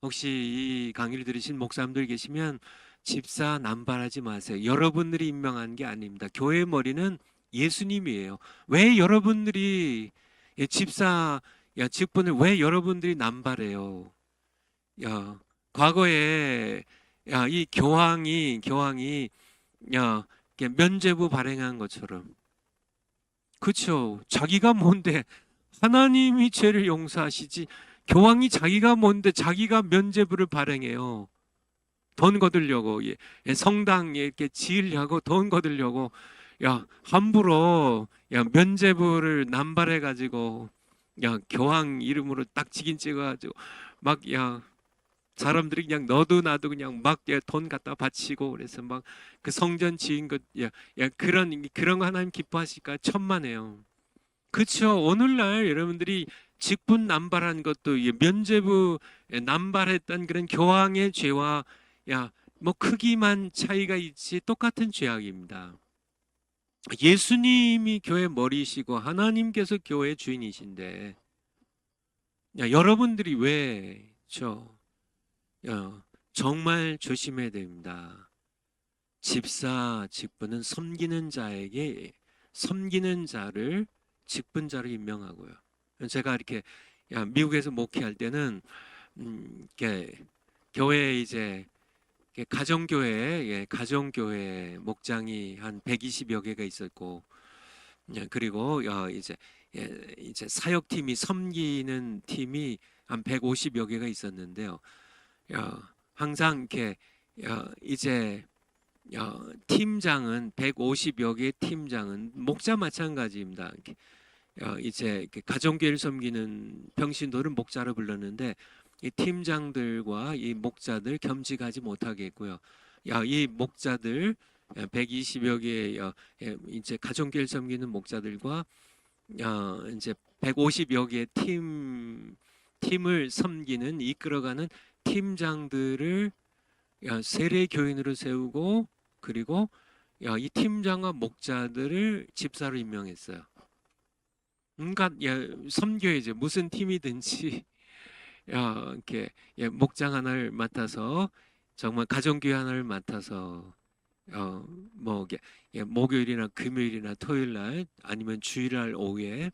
혹시 이 강의를 들으신 목사님들 계시면 집사 남발하지 마세요. 여러분들이 임명한 게 아닙니다. 교회의 머리는 예수님이에요. 왜 여러분들이 집사 직분을 왜 여러분들이 남발해요? 과거에 이 교황이 이렇게 면죄부 발행한 것처럼 그렇죠. 자기가 뭔데 하나님이 죄를 용서하시지 교황이 자기가 뭔데 자기가 면죄부를 발행해요. 돈 거두려고 성당 이렇게 지으려고 돈 거두려고 함부로 면죄부를 남발해 가지고 교황 이름으로 딱 직인 찍어 가지고 막 사람들이 그냥 너도 나도 그냥 막 돈 갖다 바치고 그래서 막 그 성전 지은 것 그런 거 하나님 기뻐하실까 천만에요. 그렇죠. 오늘날 여러분들이 직분 남발한 것도 면죄부 남발했던 그런 교황의 죄와 뭐 크기만 차이가 있지 똑같은 죄악입니다. 예수님이 교회 머리시고 하나님께서 교회 주인이신데 여러분들이 왜 정말 조심해야 됩니다. 집사 직분은 섬기는 자를 직분자로 임명하고요. 제가 이렇게 미국에서 목회할 때는 이렇게 교회에 이제 가정교회 목장이 한 120여 개가 있었고 그리고 이제 사역팀이 섬기는 팀이 한 150여 개가 있었는데요. 항상 이렇게 이제 팀장은 150여 개의 팀장은 목자 마찬가지입니다. 이제 가정교회를 섬기는 평신도를 목자로 불렀는데 이 팀장들과 이 목자들 겸직하지 못하게 했고요. 이 목자들 120여 개의 이제 가정교회를 섬기는 목자들과 이제 150여 개의 팀을 섬기는 이끌어가는 팀장들을 세례 교인으로 세우고 그리고 이 팀장과 목자들을 집사로 임명했어요. 그러니까 섬겨야죠. 무슨 팀이든지 이렇게 목장 하나를 맡아서 정말 가정교회 하나를 맡아서 뭐 목요일이나 금요일이나 토요일 날 아니면 주일날 오후에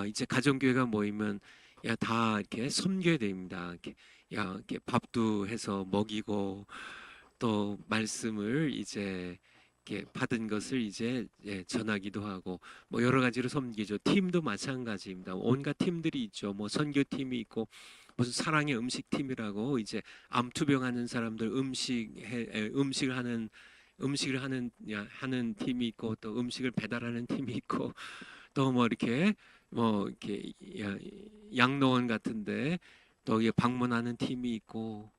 이제 가정교회가 모이면 다 이렇게 섬겨야 됩니다. 이렇게 밥도 해서 먹이고 또 말씀을 이제 이렇게 받은 것을 이제 전하기도 하고 뭐 여러 가지로 섬기죠. 팀도 마찬가지입니다. 온갖 팀들이 있죠. 뭐 선교팀이 있고 무슨 사랑의 음식팀이라고 이제 암투병하는 사람들 음식을 하는 팀이 있고 또 음식을 배달하는 팀이 있고 또 뭐 이렇게 양로원 같은데 또 방문하는 팀이 있고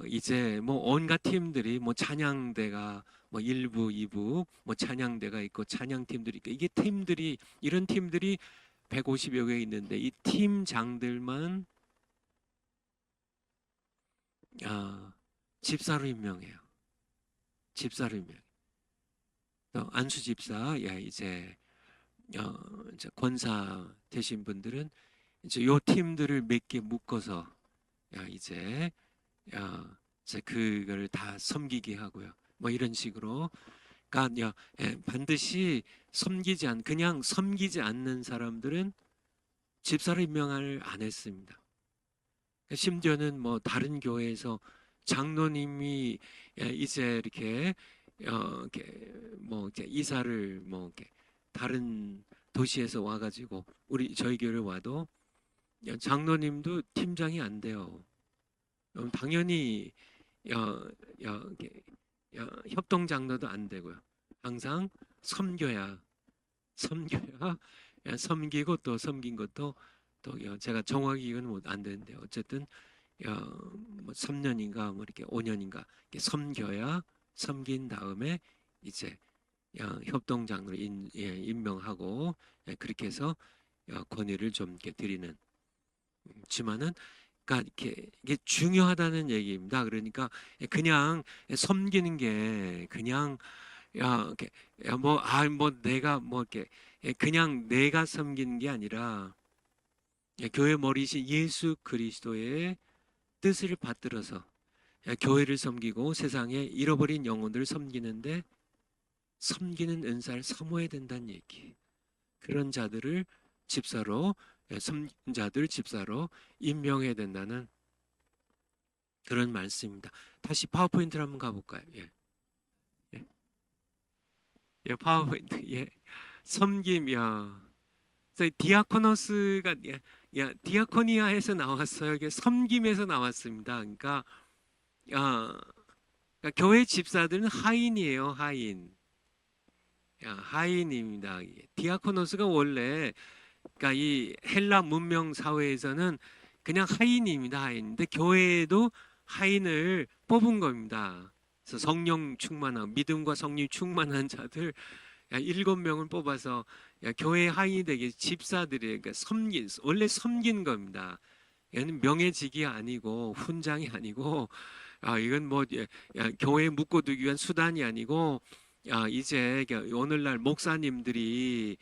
이제 뭐 온갖 팀들이 뭐 찬양대가 뭐 1부, 2부 뭐 찬양대가 있고 찬양팀들이 있고 이런 팀들이 150여 개 있는데 이 팀장들만 집사로 임명해요. 집사로 임명. 안수 집사 이제 권사 되신 분들은 이제 요 팀들을 몇 개 묶어서 이제 그걸 다 섬기게 하고요. 뭐 이런 식으로 그러니까 반드시 그냥 섬기지 않는 사람들은 집사를 임명을 안 했습니다. 심지어는 뭐 다른 교회에서 장로님이 이제 이렇게 뭐 이렇게 이사를 뭐 이렇게 다른 도시에서 와가지고 저희 교회를 와도 장로님도 팀장이 안 돼요. 당연히 협동 장로도 안 되고요. 항상 섬겨야 섬기고 또 섬긴 것도 또 제가 정확히 이건 안 되는데 어쨌든 뭐 3년인가 뭐 이렇게 5년인가 이렇게 섬긴 다음에 이제 협동 장로를 임명하고 그렇게 해서 권위를 좀 이렇게 드리는 지만은 그러니까 이게 중요하다는 얘기입니다. 그러니까 그냥 섬기는 게 그냥 이렇게 뭐 내가 뭐 이렇게 그냥 내가 섬기는 게 아니라 교회 머리신 예수 그리스도의 뜻을 받들어서 교회를 섬기고 세상에 잃어버린 영혼들을 섬기는데 섬기는 은사를 사모해야 된다는 얘기. 그런 자들을 집사로 섬긴 자들 집사로 임명해야 된다는 그런 말씀입니다. 다시 파워포인트를 한번 가볼까요? 파워포인트. 섬김. 디아코노스가 디아코니아에서 나왔어요. 이게 섬김에서 나왔습니다. 그러니까 교회 집사들은 하인이에요. 하인입니다. 디아코노스가 원래 그러니까 이 헬라 문명 사회에서는 그냥 하인입니다. 하인인데 교회에도 하인을 뽑은 겁니다. 그래서 성령 충만한 믿음과 성령 충만한 자들 7명을 뽑아서 교회 하인이 되게 집사들이 그러니까 원래 섬긴 겁니다. 얘는 명예직이 아니고 훈장이 아니고 이건 뭐 교회에 묶어두기 위한 수단이 아니고 이제 오늘날 목사님들이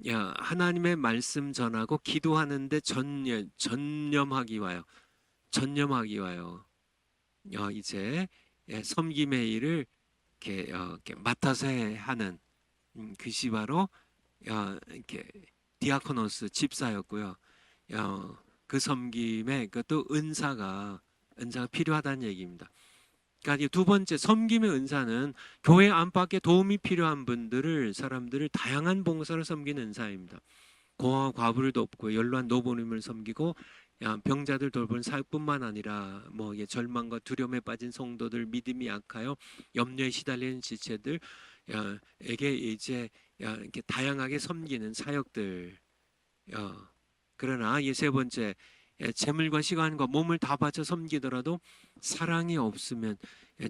하나님의 말씀 전하고 기도하는데 전념하기 와요. 이제 섬김의 일을 이렇게 맡아서 하는 그것이 바로 이렇게 디아코노스 집사였고요. 그 섬김에 그것도 은사가 필요하다는 얘기입니다. 그러니까 두 번째 섬김의 은사는 교회 안팎에 도움이 필요한 사람들을 다양한 봉사를 섬기는 은사입니다. 고아와 과부를 돕고 연로한 노부님을 섬기고 병자들 돌보는 사역뿐만 아니라 뭐 절망과 두려움에 빠진 성도들, 믿음이 약하여 염려에 시달리는 지체들 에게 이제 이렇게 다양하게 섬기는 사역들. 그러나 세 번째 재물과 시간과 몸을 다 바쳐 섬기더라도 사랑이 없으면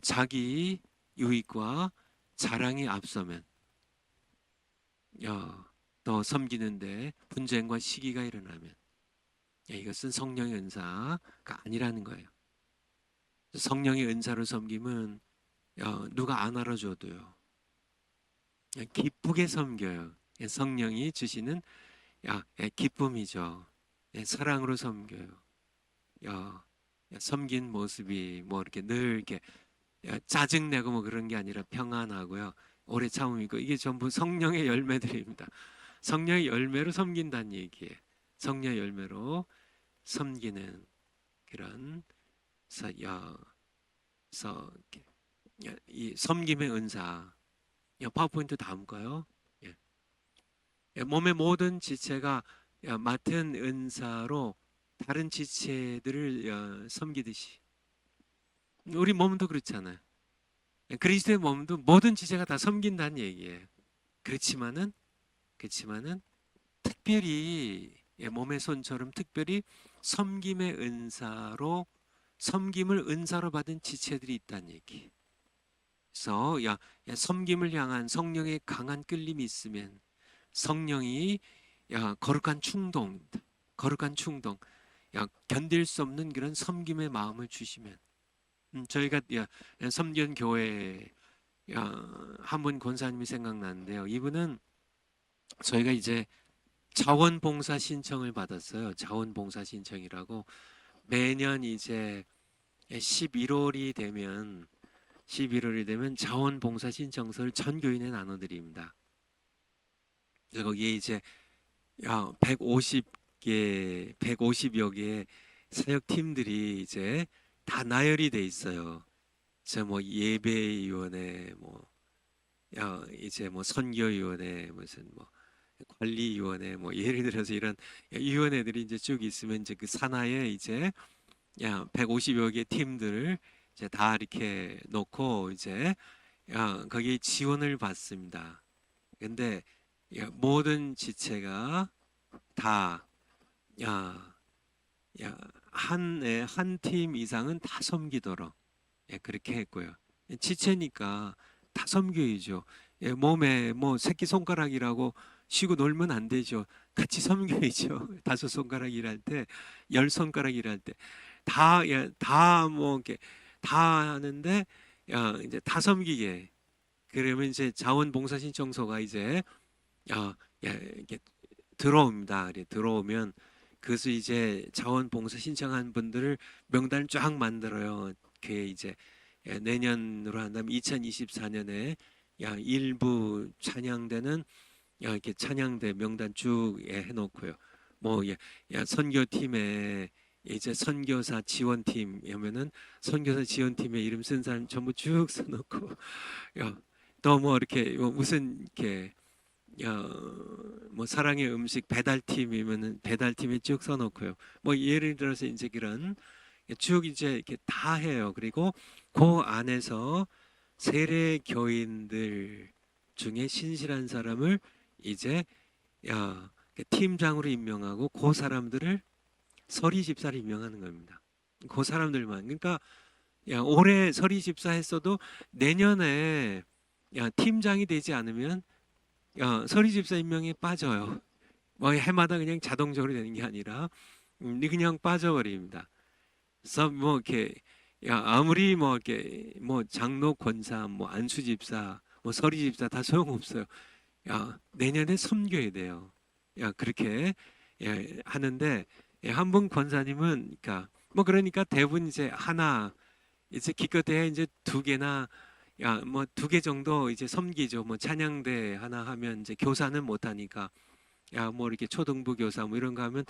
자기 유익과 자랑이 앞서면 또 섬기는데 분쟁과 시기가 일어나면 이것은 성령의 은사가 아니라는 거예요. 성령의 은사로 섬김은 누가 안 알아줘도요 기쁘게 섬겨요. 성령이 주시는 기쁨이죠. 사랑으로 섬겨요. 섬긴 모습이 뭐 이렇게 늘 이렇게 짜증내고 뭐 그런 게 아니라 평안하고요. 오래 참음이고 이게 전부 성령의 열매들입니다. 성령의 열매로 섬긴다는 얘기예요. 성령의 열매로 섬기는 그런 이 섬김의 은사. 파워포인트 다음 거요. 몸의 모든 지체가 맡은 은사로 다른 지체들을 섬기듯이 우리 몸도 그렇잖아요. 그리스도의 몸도 모든 지체가 다 섬긴다는 얘기예요. 그렇지만은 특별히 몸의 손처럼 특별히 섬김의 은사로 섬김을 은사로 받은 지체들이 있다는 얘기. 그래서 섬김을 향한 성령의 강한 끌림이 있으면 성령이 거룩한 충동, 견딜 수 없는 그런 섬김의 마음을 주시면 저희가 섬기는 교회 한 분 권사님이 생각나는데요. 이분은 저희가 이제 자원봉사 신청을 받았어요. 자원봉사 신청이라고 매년 이제 11월이 되면 자원봉사 신청서를 전 교인에 나눠드립니다. 그래서 거기에 이제 150여 개의 사역팀들이 이제 다 나열이 돼 있어요. 뭐 예배위원회, 이제 뭐 선교위원회, 무슨 뭐 관리위원회, 뭐 예를 들어서 이런 위원회들이 이제 쭉 있으면 이제 그 산하에 이제 150여 개 팀들을 이제 다 이렇게 놓고 이제 거기에 지원을 받습니다. 근데 모든 지체가 다 한 팀 이상은 다 섬기도록 그렇게 했고요. 지체니까 다 섬겨야죠. 몸에 뭐 새끼 손가락이라고 쉬고 놀면 안 되죠. 같이 섬겨야죠. 5손가락 일할 때, 10손가락 일할 때, 다 뭐 이렇게 다 하는데 이제 다 섬기게. 그러면 이제 자원봉사 신청서가 이제 이렇게 들어옵니다. 들어오면 그것을 이제 자원봉사 신청한 분들을 명단을 쫙 만들어요. 그게 이제 내년으로 한다면 2024년에 일부 찬양대는 이렇게 찬양대 명단 쭉 해놓고요. 뭐 선교팀에 이제 선교사 지원팀이면은 선교사 지원팀에 이름 쓴 사람 전부 쭉 써놓고 또 뭐 이렇게 무슨 이렇게 뭐 사랑의 음식 배달팀이면은 배달팀에 쭉 써놓고요. 뭐 예를 들어서 이제 그런 쭉 이제 이렇게 다 해요. 그리고 그 안에서 세례 교인들 중에 신실한 사람을 이제 팀장으로 임명하고 그 사람들을 서리 집사를 임명하는 겁니다. 그 사람들만. 그러니까 올해 서리 집사 했어도 내년에 팀장이 되지 않으면 서리 집사 임명에 빠져요. 뭐 해마다 그냥 자동적으로 되는 게 아니라 그냥 빠져버립니다. 그래서 뭐 이렇게 아무리 뭐 이렇게 뭐 장로 권사 뭐 안수 집사 뭐 서리 집사 다 소용없어요. 내년에 섬겨야 돼요. 그렇게 하는데 한 분 권사님은 그러니까 대부분 이제 하나 이제 기껏해야 이제 2개나 뭐 2개 정도 이제 섬기죠. 뭐 찬양대 하나 하면 이제 교사는 못 하니까 뭐 이렇게 초등부 교사 뭐 이런 거 하면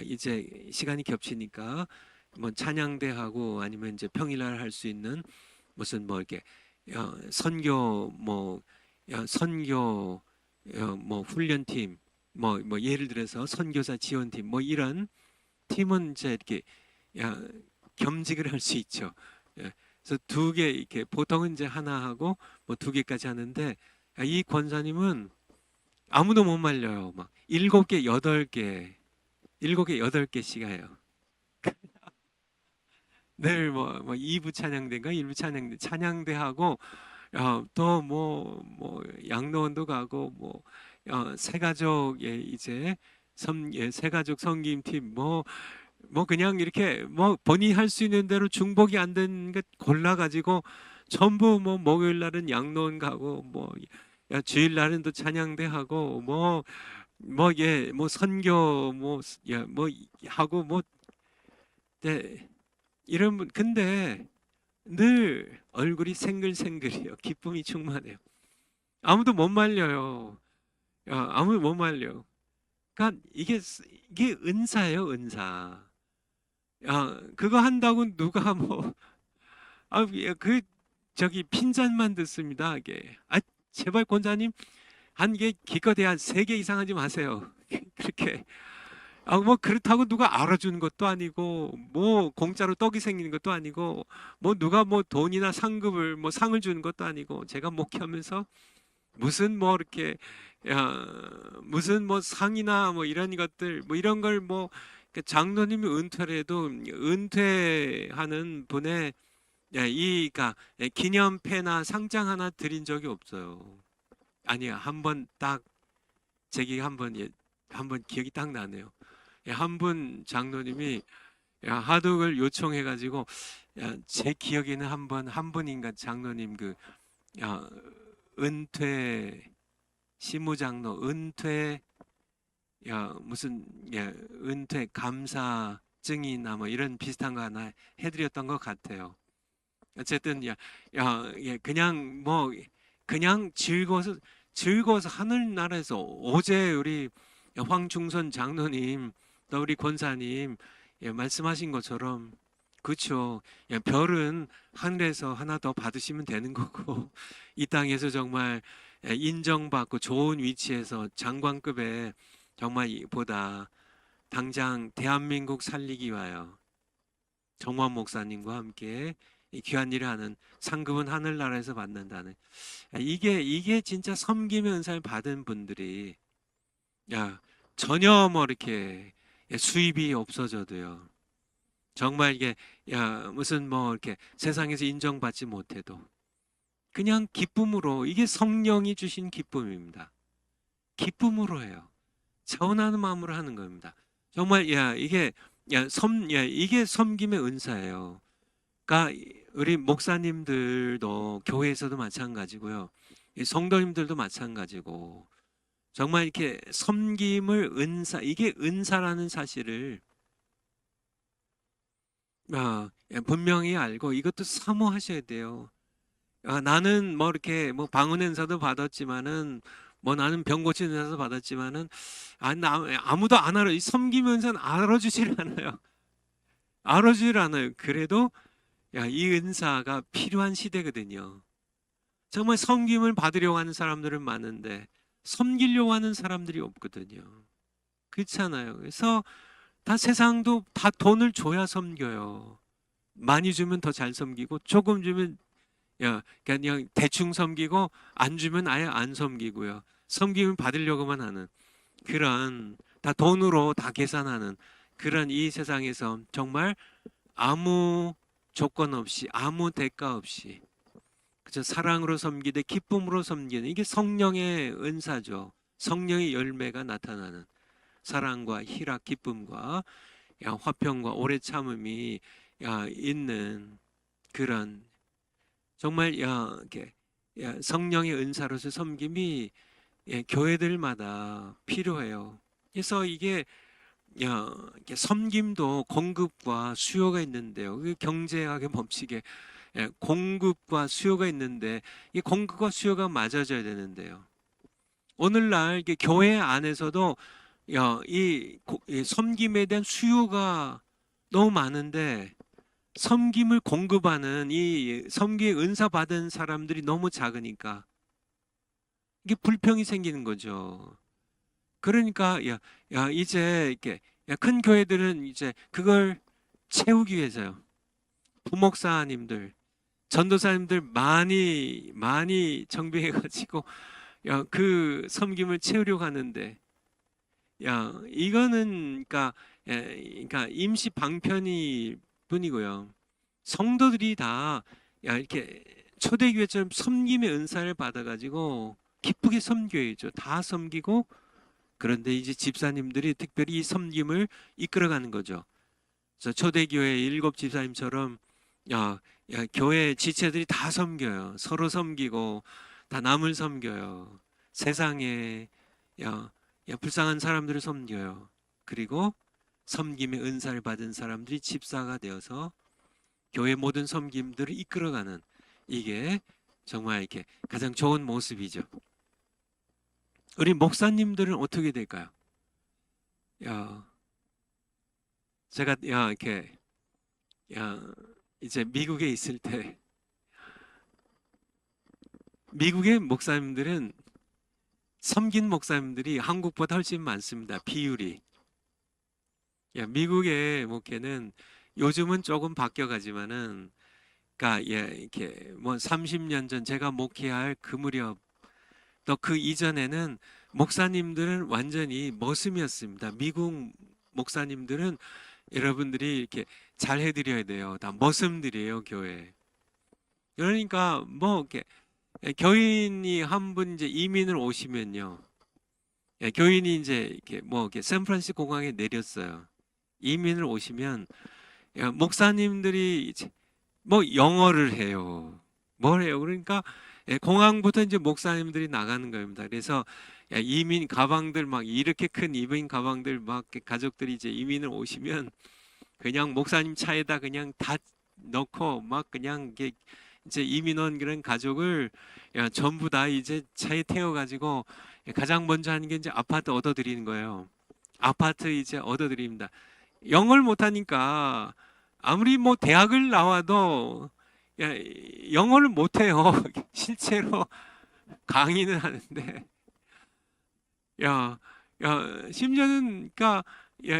이제 시간이 겹치니까 뭐 찬양대하고 아니면 이제 평일날 할 수 있는 무슨 뭐 이렇게 선교 뭐 훈련팀 뭐 예를 들어서 선교사 지원팀 뭐 이런 팀은 이제 이렇게 겸직을 할 수 있죠. 그래서 2개 이렇게 보통은 이제 하나 하고 뭐 2개까지 하는데 이 권사님은 아무도 못 말려요. 막 7개, 8개씩 해요. 늘 뭐 2부 찬양대인가 1부 찬양대 하고 또 뭐 양로원도 가고 뭐 새가족의 이제 새가족 섬김팀 뭐 그냥 이렇게 뭐 본인이 할 수 있는 대로 중복이 안 된 것 골라 가지고 전부 뭐 목요일 날은 양로원 가고 뭐 주일 날은 또 찬양대 하고 뭐 선교 뭐 하고 뭐 이런 분 근데 늘 얼굴이 생글생글해요. 기쁨이 충만해요. 아무도 못 말려요. 아무도 못 말려. 그러니까 이게 은사예요, 은사. 그거 한다고 누가 뭐 그 저기 핀잔만 듣습니다. 이게 제발 권사님 한 개 기껏 해야 3개 이상 하지 마세요. 그렇게 뭐 그렇다고 누가 알아주는 것도 아니고 뭐 공짜로 떡이 생기는 것도 아니고 뭐 누가 뭐 돈이나 상급을 뭐 상을 주는 것도 아니고 제가 목회하면서 무슨 뭐 이렇게 무슨 뭐 상이나 뭐 이런 것들 뭐 이런 걸 뭐 장로님이 은퇴를 해도 은퇴하는 분의 그러니까 기념패나 상장 하나 드린 적이 없어요. 아니야, 한번 딱 제기 한번 기억이 딱 나네요. 한 분 장로님이 하독을 요청해가지고 제 기억에는 한 분인가 장로님 야, 은퇴 시무장로 은퇴 무슨 은퇴 감사 증이나 뭐 이런 비슷한 거 하나 해드렸던 것 같아요. 어쨌든 그냥 뭐 그냥 즐거워서 하늘나라에서 어제 우리 황중선 장로님 또 우리 권사님 말씀하신 것처럼 그렇죠. 별은 하늘에서 하나 더 받으시면 되는 거고 이 땅에서 정말 인정받고 좋은 위치에서 장관급의 정말 보다 당장 대한민국 살리기 위하여 정원 목사님과 함께 이 귀한 일을 하는 상급은 하늘나라에서 받는다는 이게 진짜 섬김의 은사를 받은 분들이 전혀 뭐 이렇게 수입이 없어져도요. 정말 이게 무슨 뭐 이렇게 세상에서 인정받지 못해도 그냥 기쁨으로 이게 성령이 주신 기쁨입니다. 기쁨으로 해요. 차원하는 마음으로 하는 겁니다. 정말 이게 섬김의 은사예요. 그러니까 우리 목사님들도 교회에서도 마찬가지고요. 성도님들도 마찬가지고 정말 이렇게 섬김을 이게 은사라는 사실을 분명히 알고 이것도 사모하셔야 돼요. 나는 뭐 이렇게 뭐 방언 은사도 받았지만은 뭐 나는 병 고치는 은사도 받았지만은 아무도 안 알아. 이 섬김 은사는 알아주질 않아요. 알아주질 않아요. 그래도 이 은사가 필요한 시대거든요. 정말 섬김을 받으려고 하는 사람들은 많은데 섬기려고 하는 사람들이 없거든요. 그렇잖아요. 그래서 다 세상도 다 돈을 줘야 섬겨요. 많이 주면 더 잘 섬기고 조금 주면 그냥 대충 섬기고 안 주면 아예 안 섬기고요. 섬김을 받으려고만 하는 그런 다 돈으로 다 계산하는 그런 이 세상에서 정말 아무 조건 없이 아무 대가 없이 그저 사랑으로 섬기되 기쁨으로 섬기는 이게 성령의 은사죠. 성령의 열매가 나타나는 사랑과 희락, 기쁨과 화평과 오래 참음이 있는 그런 정말 이렇게 성령의 은사로서 섬김이 교회들마다 필요해요. 그래서 이게 이렇게 섬김도 공급과 수요가 있는데요. 경제학의 법칙에 공급과 수요가 있는데 이 공급과 수요가 맞아져야 되는데요. 오늘날 이게 교회 안에서도 이 섬김에 대한 수요가 너무 많은데 섬김을 공급하는 이 섬김의 은사 받은 사람들이 너무 작으니까 이게 불평이 생기는 거죠. 그러니까 이제 이렇게 큰 교회들은 이제 그걸 채우기 위해서요. 부목사님들, 전도사님들 많이 정비해 가지고 그 섬김을 채우려고 하는데 이거는 그러니까 임시 방편일 뿐이고요. 성도들이 다 이렇게 초대교회처럼 섬김의 은사를 받아가지고 기쁘게 섬겨야죠. 다 섬기고 그런데 이제 집사님들이 특별히 이 섬김을 이끌어가는 거죠. 그래서 초대교회 7 집사님처럼 교회 지체들이 다 섬겨요. 서로 섬기고 다 남을 섬겨요. 세상에 불쌍한 사람들을 섬겨요. 그리고 섬김의 은사를 받은 사람들이 집사가 되어서 교회 모든 섬김들을 이끌어가는, 이게 정말 이렇게 가장 좋은 모습이죠. 우리 목사님들은 어떻게 될까요? 야, 제가 이렇게 이제 미국에 있을 때, 미국의 목사님들은, 섬긴 목사님들이 한국보다 훨씬 많습니다. 비율이. 미국의 목회는 요즘은 조금 바뀌어가지만은, 그러니까 이렇게 뭐 30년 전 제가 목회할 그 무렵, 또 그 이전에는 목사님들은 완전히 머슴이었습니다. 미국 목사님들은 여러분들이 이렇게 잘 해드려야 돼요. 다 머슴들이에요, 교회. 그러니까 뭐 이렇게 교인이 한 분 이제 이민을 오시면요, 교인이 이제 이렇게 뭐 이렇게 샌프란시스코 공항에 내렸어요. 이민을 오시면 목사님들이 이제 뭐 영어를 해요. 뭘 해요? 그러니까 공항부터 이제 목사님들이 나가는 겁니다. 그래서 이민 가방들, 막 이렇게 큰 이민 가방들, 막 가족들이 이제 이민을 오시면 그냥 목사님 차에다 그냥 다 넣고 막 그냥 이제 이민 온 그런 가족을 전부 다 이제 차에 태워가지고 가장 먼저 하는 게 이제 아파트 얻어드리는 거예요. 아파트 이제 얻어드립니다. 영어를 못하니까 아무리 뭐 대학을 나와도 영어를 못해요. 실제로 강의는 하는데, 야, 심지어는 그러니까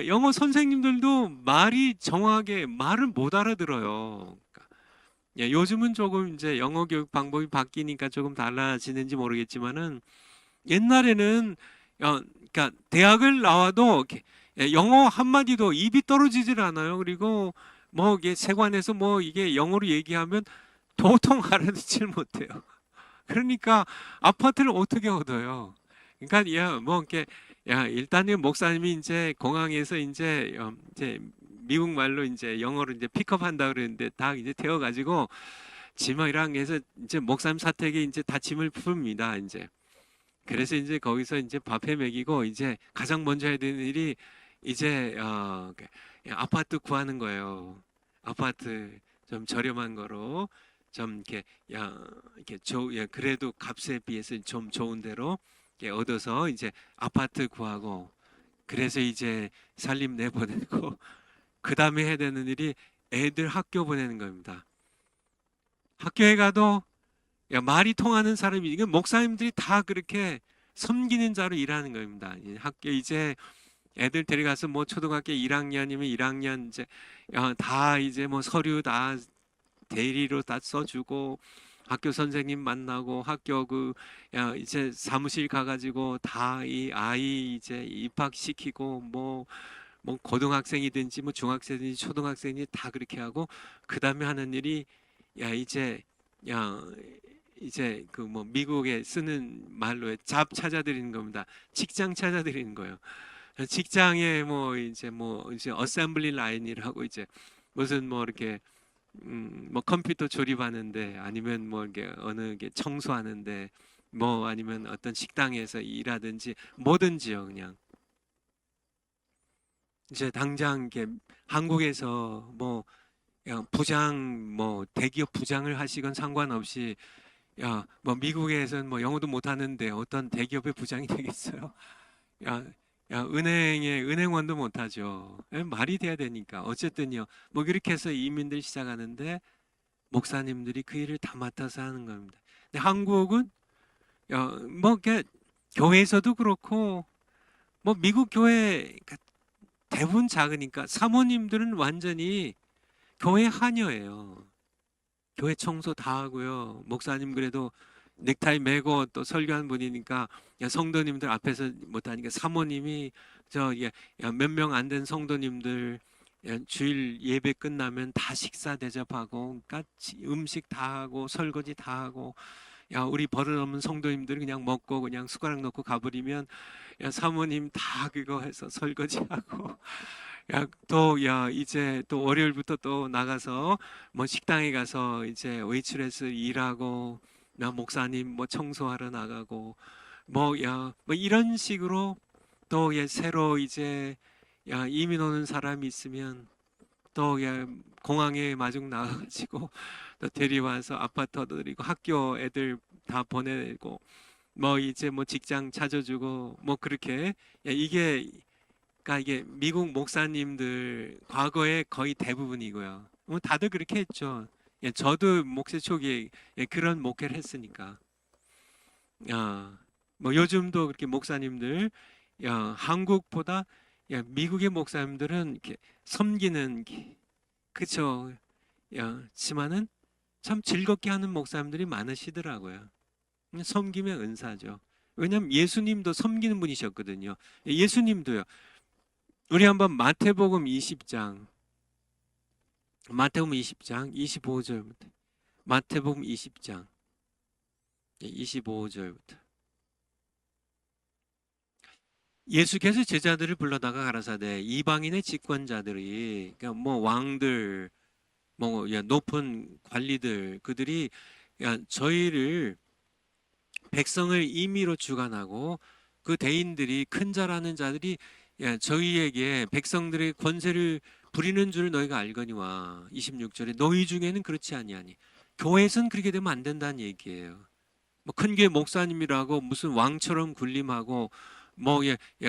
영어 선생님들도 말이 정확하게 말을 못 알아들어요. 그러니까, 요즘은 조금 이제 영어 교육 방법이 바뀌니까 조금 달라지는지 모르겠지만은, 옛날에는 그러니까 대학을 나와도 이렇게 영어 한마디도 입이 떨어지질 않아요. 그리고 뭐 이게 세관에서 뭐 이게 영어로 얘기하면 도통 알아듣질 못해요. 그러니까 아파트를 어떻게 얻어요? 그러니까 뭐 이렇게 일단은 목사님이 이제 공항에서 이제 미국 말로 이제 영어로 이제 픽업한다 그러는데 다 이제 태워가지고 짐이랑 해서 이제 목사님 사택에 이제 다 짐을 풉니다. 이제 그래서 이제 거기서 이제 밥해 먹이고, 이제 가장 먼저 해야 되는 일이 이제 아파트 구하는 거예요. 아파트 좀 저렴한 거로 좀 이렇게 이렇게 그래도 값에 비해서 좀 좋은 데로 이렇게 얻어서 이제 아파트 구하고, 그래서 이제 살림 내보내고 그 다음에 해야 되는 일이 애들 학교 보내는 겁니다. 학교에 가도 말이 통하는 사람이, 이건 목사님들이 다 그렇게 섬기는 자로 일하는 겁니다. 학교 이제 애들 데려가서 뭐 초등학교 1학년이면 1학년 이제 다 이제 뭐 서류 다 대리로 다 써주고, 학교 선생님 만나고, 학교 이제 사무실 가가지고 다 이 아이 이제 입학시키고, 뭐 고등학생이든지 뭐 중학생이든지 초등학생이 다 그렇게 하고, 그 다음에 하는 일이 이제 야 이제 그 뭐 미국에 쓰는 말로 잡 찾아드리는 겁니다. 직장 찾아드리는 거예요. 직장에 뭐 이제 어셈블리 라인이라고, 이제 무슨 뭐 이렇게 뭐 컴퓨터 조립하는데, 아니면 뭐 이게 어느 게 청소하는데, 뭐 아니면 어떤 식당에서 일하든지 뭐든지요. 그냥 이제 당장 이게 한국에서 뭐 부장, 뭐 대기업 부장을 하시건 상관없이, 뭐 미국에서는 뭐 영어도 못 하는데 어떤 대기업의 부장이 되겠어요? 야, 은행의 은행원도 못 하죠. 말이 돼야 되니까. 어쨌든요. 뭐 그렇게 해서 이민들 시작하는데, 목사님들이 그 일을 다 맡아서 하는 겁니다. 근데 한국은 뭐 교회에서도 그렇고, 뭐 미국 교회 대부분 작으니까 사모님들은 완전히 교회 하녀예요. 교회 청소 다 하고요. 목사님 그래도 넥타이 매고 또 설교한 분이니까 성도님들 앞에서 못하니까 사모님이 몇 명 안 된 성도님들 주일 예배 끝나면 다 식사 대접하고, 그러니까 음식 다 하고 설거지 다 하고, 우리 버릇없는 성도님들 그냥 먹고 그냥 숟가락 넣고 가버리면 사모님 다 그거 해서 설거지하고, 이제 또 월요일부터 또 나가서 뭐 식당에 가서 이제 웨이트레스 일하고, 나 목사님 뭐 청소하러 나가고, 뭐 이런 식으로 또 새로 이제 이민 오는 사람이 있으면 또 공항에 마중 나가가지고 또 데려와서 아파트 얻어드리고 학교 애들 다 보내고 뭐 이제 뭐 직장 찾아주고 뭐 그렇게 이게 그러니까 이게 미국 목사님들 과거에 거의 대부분이고요. 뭐 다들 그렇게 했죠. 저도 목회 초기에 그런 목회를 했으니까. 뭐 요즘도 그렇게 목사님들 한국보다 미국의 목사님들은 이렇게 섬기는 그쵸. 지만은 참 즐겁게 하는 목사님들이 많으시더라고요. 섬기면 은사죠. 왜냐하면 예수님도 섬기는 분이셨거든요. 예수님도요. 우리 한번 마태복음 20장, 마태복음 20장 25절부터, 마태복음 20장 25절부터. 예수께서 제자들을 불러다가 가라사대 이방인의 집권자들이 그러니까 뭐 왕들 뭐 높은 관리들 그들이 저희를 백성을 임의로 주관하고 그 대인들이 큰 자라는 자들이 저희에게 백성들의 권세를 부리는 줄 너희가 알거니와 26절에 너희 중에는 그렇지 아니하니 교회에서는 그렇게 되면 안 된다는 얘기예요. 뭐 큰 교회 목사님이라고 무슨 왕처럼 군림하고 뭐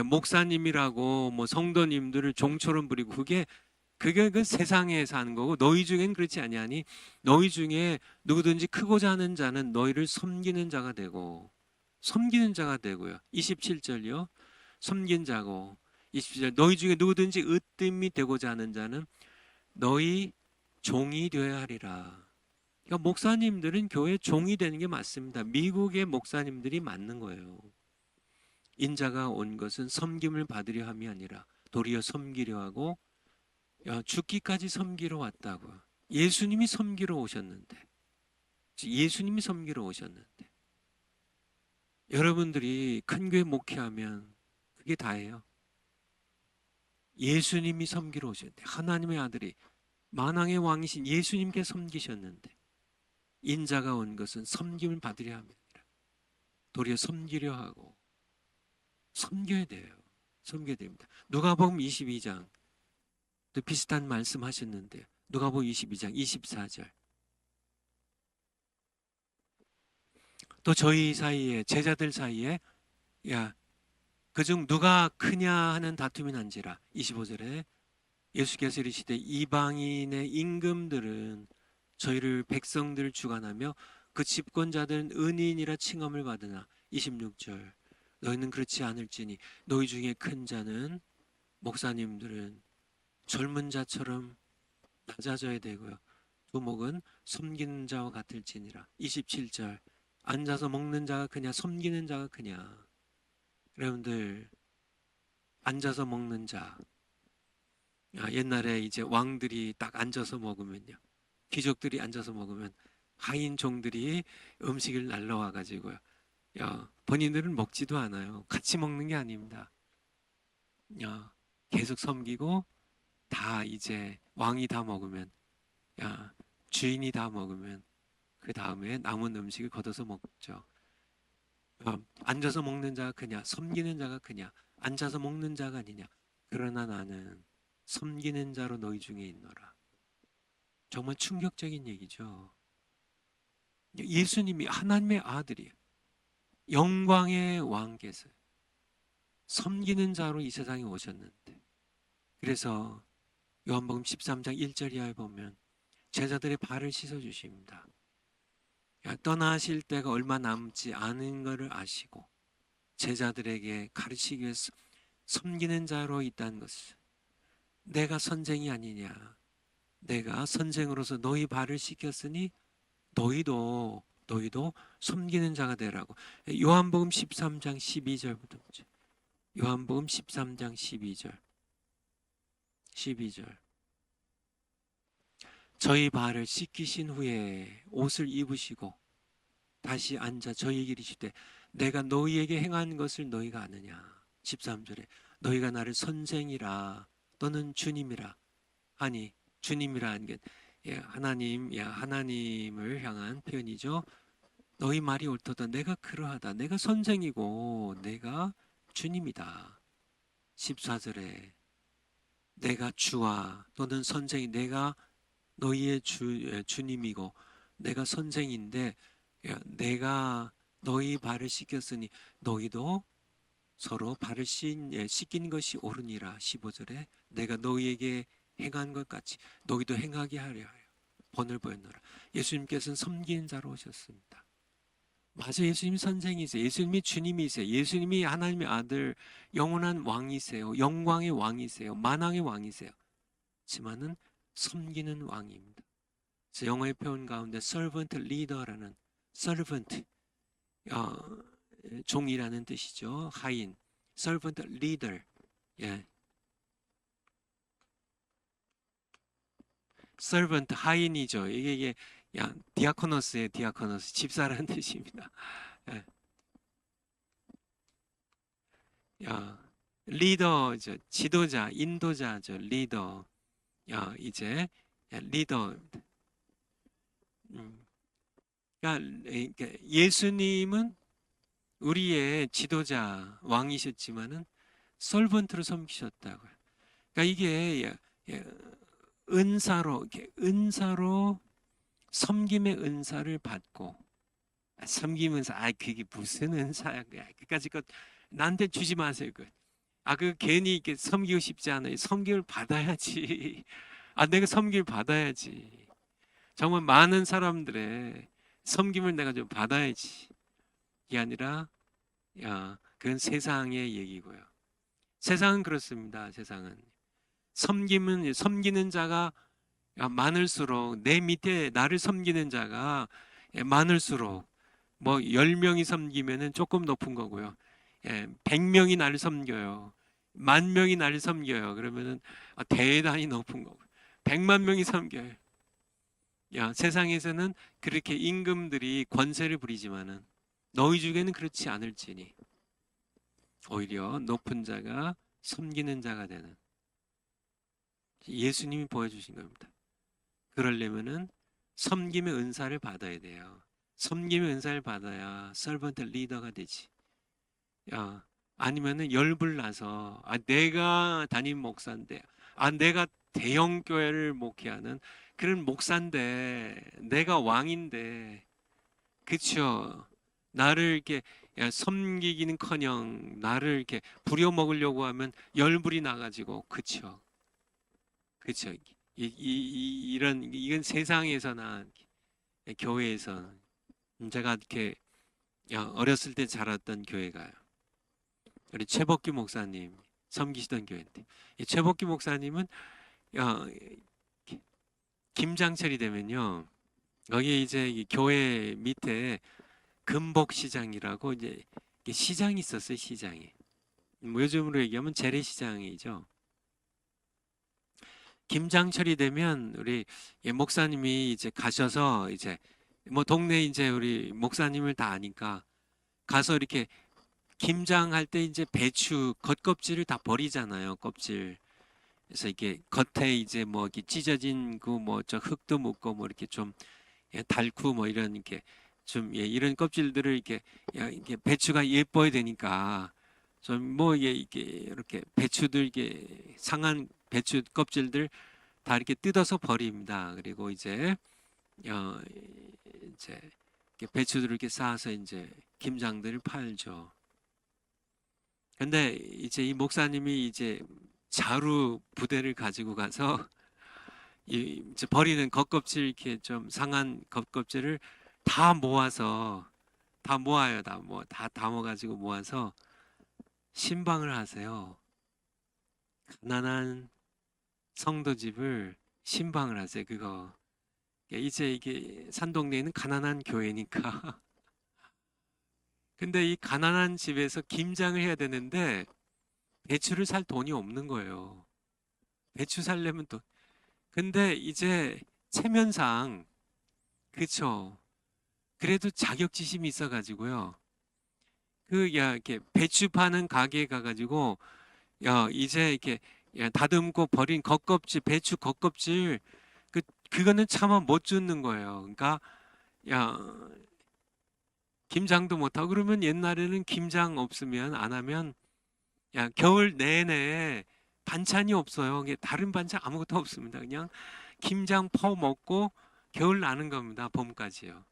목사님이라고 뭐 성도님들을 종처럼 부리고 그게 그 세상에 사는 거고 너희 중엔 그렇지 아니하니 너희 중에 누구든지 크고자 하는 자는 너희를 섬기는 자가 되고 섬기는 자가 되고요. 27절요. 섬긴 자고 27절 너희 중에 누구든지 으뜸이 되고자 하는 자는 너희 종이 되어야 하리라. 그러니까 목사님들은 교회 종이 되는 게 맞습니다. 미국의 목사님들이 맞는 거예요. 인자가 온 것은 섬김을 받으려 함이 아니라 도리어 섬기려 하고 죽기까지 섬기러 왔다고요. 예수님이 섬기러 오셨는데 예수님이 섬기러 오셨는데 여러분들이 큰 교회 목회하면 그게 다예요. 예수님이 섬기러 오셨는데 하나님의 아들이 만왕의 왕이신 예수님께 섬기셨는데 인자가 온 것은 섬김을 받으려 함이 아니라 도리어 섬기려 하고 섬겨야 돼요. 섬겨야 됩니다. 누가복음 22장 또 비슷한 말씀 하셨는데 누가복음 22장 24절 또 저희 사이에 제자들 사이에 그중 누가 크냐 하는 다툼이 난지라 25절에 예수께서 이르시되 이방인의 임금들은 저희를 백성들을 주관하며 그 집권자들은 은인이라 칭함을 받으나 26절 너희는 그렇지 않을지니 너희 중에 큰 자는 목사님들은 젊은 자처럼 낮아져야 되고요. 두목은 섬기는 자와 같을지니라 27절 앉아서 먹는 자가 크냐 섬기는 자가 크냐. 여러분들 앉아서 먹는 자 옛날에 이제 왕들이 딱 앉아서 먹으면요 귀족들이 앉아서 먹으면 하인 종들이 음식을 날라와 가지고요 본인들은 먹지도 않아요. 같이 먹는 게 아닙니다. 계속 섬기고 다 이제 왕이 다 먹으면 주인이 다 먹으면 그 다음에 남은 음식을 걷어서 먹죠. 앉아서 먹는 자가 크냐 섬기는 자가 크냐 앉아서 먹는 자가 아니냐 그러나 나는 섬기는 자로 너희 중에 있노라. 정말 충격적인 얘기죠. 예수님이 하나님의 아들이에요. 영광의 왕께서 섬기는 자로 이 세상에 오셨는데 그래서 요한복음 13장 1절 이하에 보면 제자들의 발을 씻어 주십니다. 떠나실 때가 얼마 남지 않은 것을 아시고 제자들에게 가르치기 위해서 섬기는 자로 있다는 것을 내가 선생이 아니냐 내가 선생으로서 너희 발을 씻겼으니 너희도 섬기는 자가 되라고. 요한복음 13장 12절부터 보죠. 요한복음 13장 12절 저희 발을 씻기신 후에 옷을 입으시고 다시 앉아 저희에게 이르시되 내가 너희에게 행한 것을 너희가 아느냐. 13절에 너희가 나를 선생이라 또는 주님이라 하니 주님이라 하는 게 하나님을 향한 표현이죠. 너희 말이 옳도다. 내가 그러하다. 내가 선생이고 내가 주님이다. 14절에 내가 주와 또는 선생이 내가 너희의 주님이고 내가 선생인데 내가 너희 발을 씻겼으니 너희도 서로 발을 씻긴 것이 옳으니라. 15절에 내가 너희에게 행한 것 같이 너희도 행하게 하려 하여 본을 보였노라. 예수님께서는 섬기는 자로 오셨습니다. 맞아, 예수님이 선생이세요. 예수님이 주님이세요. 예수님이 하나님의 아들, 영원한 왕이세요. 영광의 왕이세요. 만왕의 왕이세요. 하지만은 섬기는 왕입니다. 그래서 영어의 표현 가운데 servant leader라는 servant 종이라는 뜻이죠. 하인 servant leader. 예. servant 하인이죠. 이게 디아코노스의 디아코노스 집사라는 뜻입니다. 예. 리더죠. 지도자, 인도자죠. 리더. 이제 리더. 그러니까 예수님은 우리의 지도자 왕이셨지만은 설번트로 섬기셨다고요. 그러니까 이게 은사로 섬김의 은사를 받고 섬기면서 그게 무슨 은사야? 그까지 것 나한테 주지 마세요. 그 괜히 이렇게 섬기고 싶지 않아요. 섬김을 받아야지. 내가 섬김을 받아야지. 정말 많은 사람들의 섬김을 내가 좀 받아야지. 이게 아니라 그건 세상의 얘기고요. 세상은 그렇습니다. 세상은 섬기는 자가 많을수록 내 밑에 나를 섬기는 자가 많을수록 뭐 10명이 섬기면은 조금 높은 거고요. 100명이 나를 섬겨요. 10,000명이 나를 섬겨요. 그러면은 대단히 높은 거고요. 100만 명이 섬겨요. 세상에서는 그렇게 임금들이 권세를 부리지만은 너희 중에는 그렇지 않을지니 오히려 높은 자가 섬기는 자가 되는 예수님이 보여주신 겁니다. 그러려면은 섬김의 은사를 받아야 돼요. 섬김의 은사를 받아야 서번트 리더가 되지. 아니면은 열불나서 내가 담임 목사인데 내가 대형 교회를 목회하는 그런 목사인데 내가 왕인데 그쵸? 나를 이렇게 섬기기는커녕 나를 이렇게 부려먹으려고 하면 열불이 나가지고 그쵸? 이건 세상에서나 교회에서 제가 이렇게 어렸을 때 자랐던 교회가요. 우리 최복기 목사님 섬기시던 교회인데 최복기 목사님은 김장철이 되면요 여기 이제 교회 밑에 금복시장이라고 이제 시장이 있었어요. 시장이 뭐 요즘으로 얘기하면 재래시장이죠. 김장철이 되면 우리 목사님이 이제 가셔서 이제 뭐 동네 이제 우리 목사님을 다 아니까 가서 이렇게 김장할 때 이제 배추 겉껍질을 다 버리잖아요. 껍질. 그래서 이게 겉에 이제 뭐 이렇게 찢어진 그 뭐 저 흙도 묻고 뭐 이렇게 좀 닳고 뭐 이런 이렇게 좀 이런 껍질들을 이게 배추가 예뻐야 되니까 좀 뭐 이게 이렇게 배추들 이게 상한 배추 껍질들 다 이렇게 뜯어서 버립니다. 그리고 이제 이제 배추들을 이렇게 쌓아서 이제 김장들을 팔죠. 근데 이제 이 목사님이 이제 자루 부대를 가지고 가서 이제 버리는 겉껍질 이렇게 좀 상한 겉껍질을 다 모아서 다 모아요. 다 담아가지고 모아서 신방을 하세요. 가난한 성도 집을 신방을 하세요. 그거 이제 이게 산동네에는 가난한 교회니까. 근데 이 가난한 집에서 김장을 해야 되는데 배추를 살 돈이 없는 거예요. 배추 살려면 또 근데 이제 체면상 그쵸. 그래도 자격지심이 있어가지고요. 이렇게 배추 파는 가게에 가가지고 이제 이렇게 다듬고 버린 겉껍질 배추 겉껍질 그거는 차마 못 줍는 거예요. 그러니까 야 김장도 못하고 그러면 옛날에는 김장 없으면 안 하면 겨울 내내 반찬이 없어요. 이게 다른 반찬 아무것도 없습니다. 그냥 김장 퍼 먹고 겨울 나는 겁니다. 봄까지요.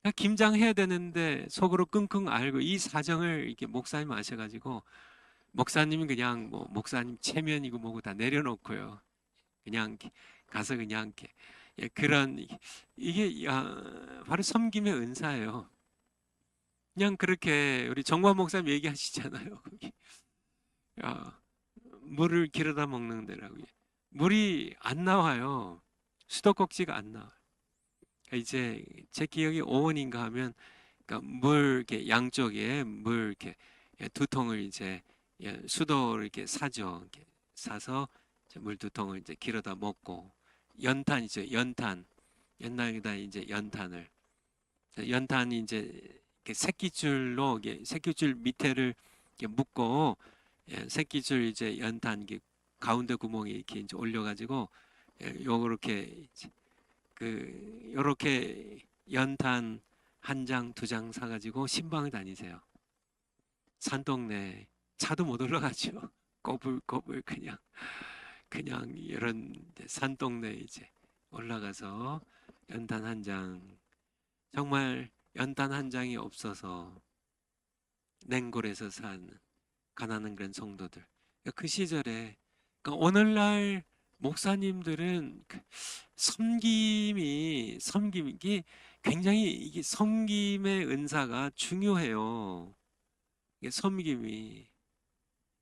그러니까 김장 해야 되는데 속으로 끙끙 앓고 이 사정을 이렇게 목사님 아셔가지고 목사님이 그냥 뭐 목사님 체면이고 뭐고 다 내려놓고요. 그냥 가서 그냥 이렇게 그런 이게 바로 섬김의 은사예요. 그냥 그렇게 우리 정관 목사님 얘기하시잖아요. 거기 야, 물을 길어다 먹는 데라고 물이 안 나와요. 수도꼭지가 안 나와요. 그러니까 이제 제 기억이 오원인가 하면 그러니까 물 이렇게 양쪽에 물 이렇게 두 통을 이제 수도를 이렇게 사죠. 이렇게 사서 물 두 통을 이제 길어다 먹고 연탄이죠. 연탄 옛날에다 이제 연탄이 이제 이렇게 새끼줄로 새끼줄 밑에를 이렇게 묶고 새끼줄 이제 연탄 가운데 구멍에 이렇게 이제 올려가지고 요렇게 요렇게 연탄 한 장, 두 장 사가지고 신방을 다니세요. 산동네 차도 못 올라가죠. 꼬불꼬불 그냥 이런 산동네 이제 올라가서 연탄 한 장, 정말 연탄 한 장이 없어서 냉골에서 산 가난한 그런 성도들. 그 시절에 그러니까 오늘날 목사님들은 섬김이 굉장히 이게 섬김의 은사가 중요해요. 이게 섬김이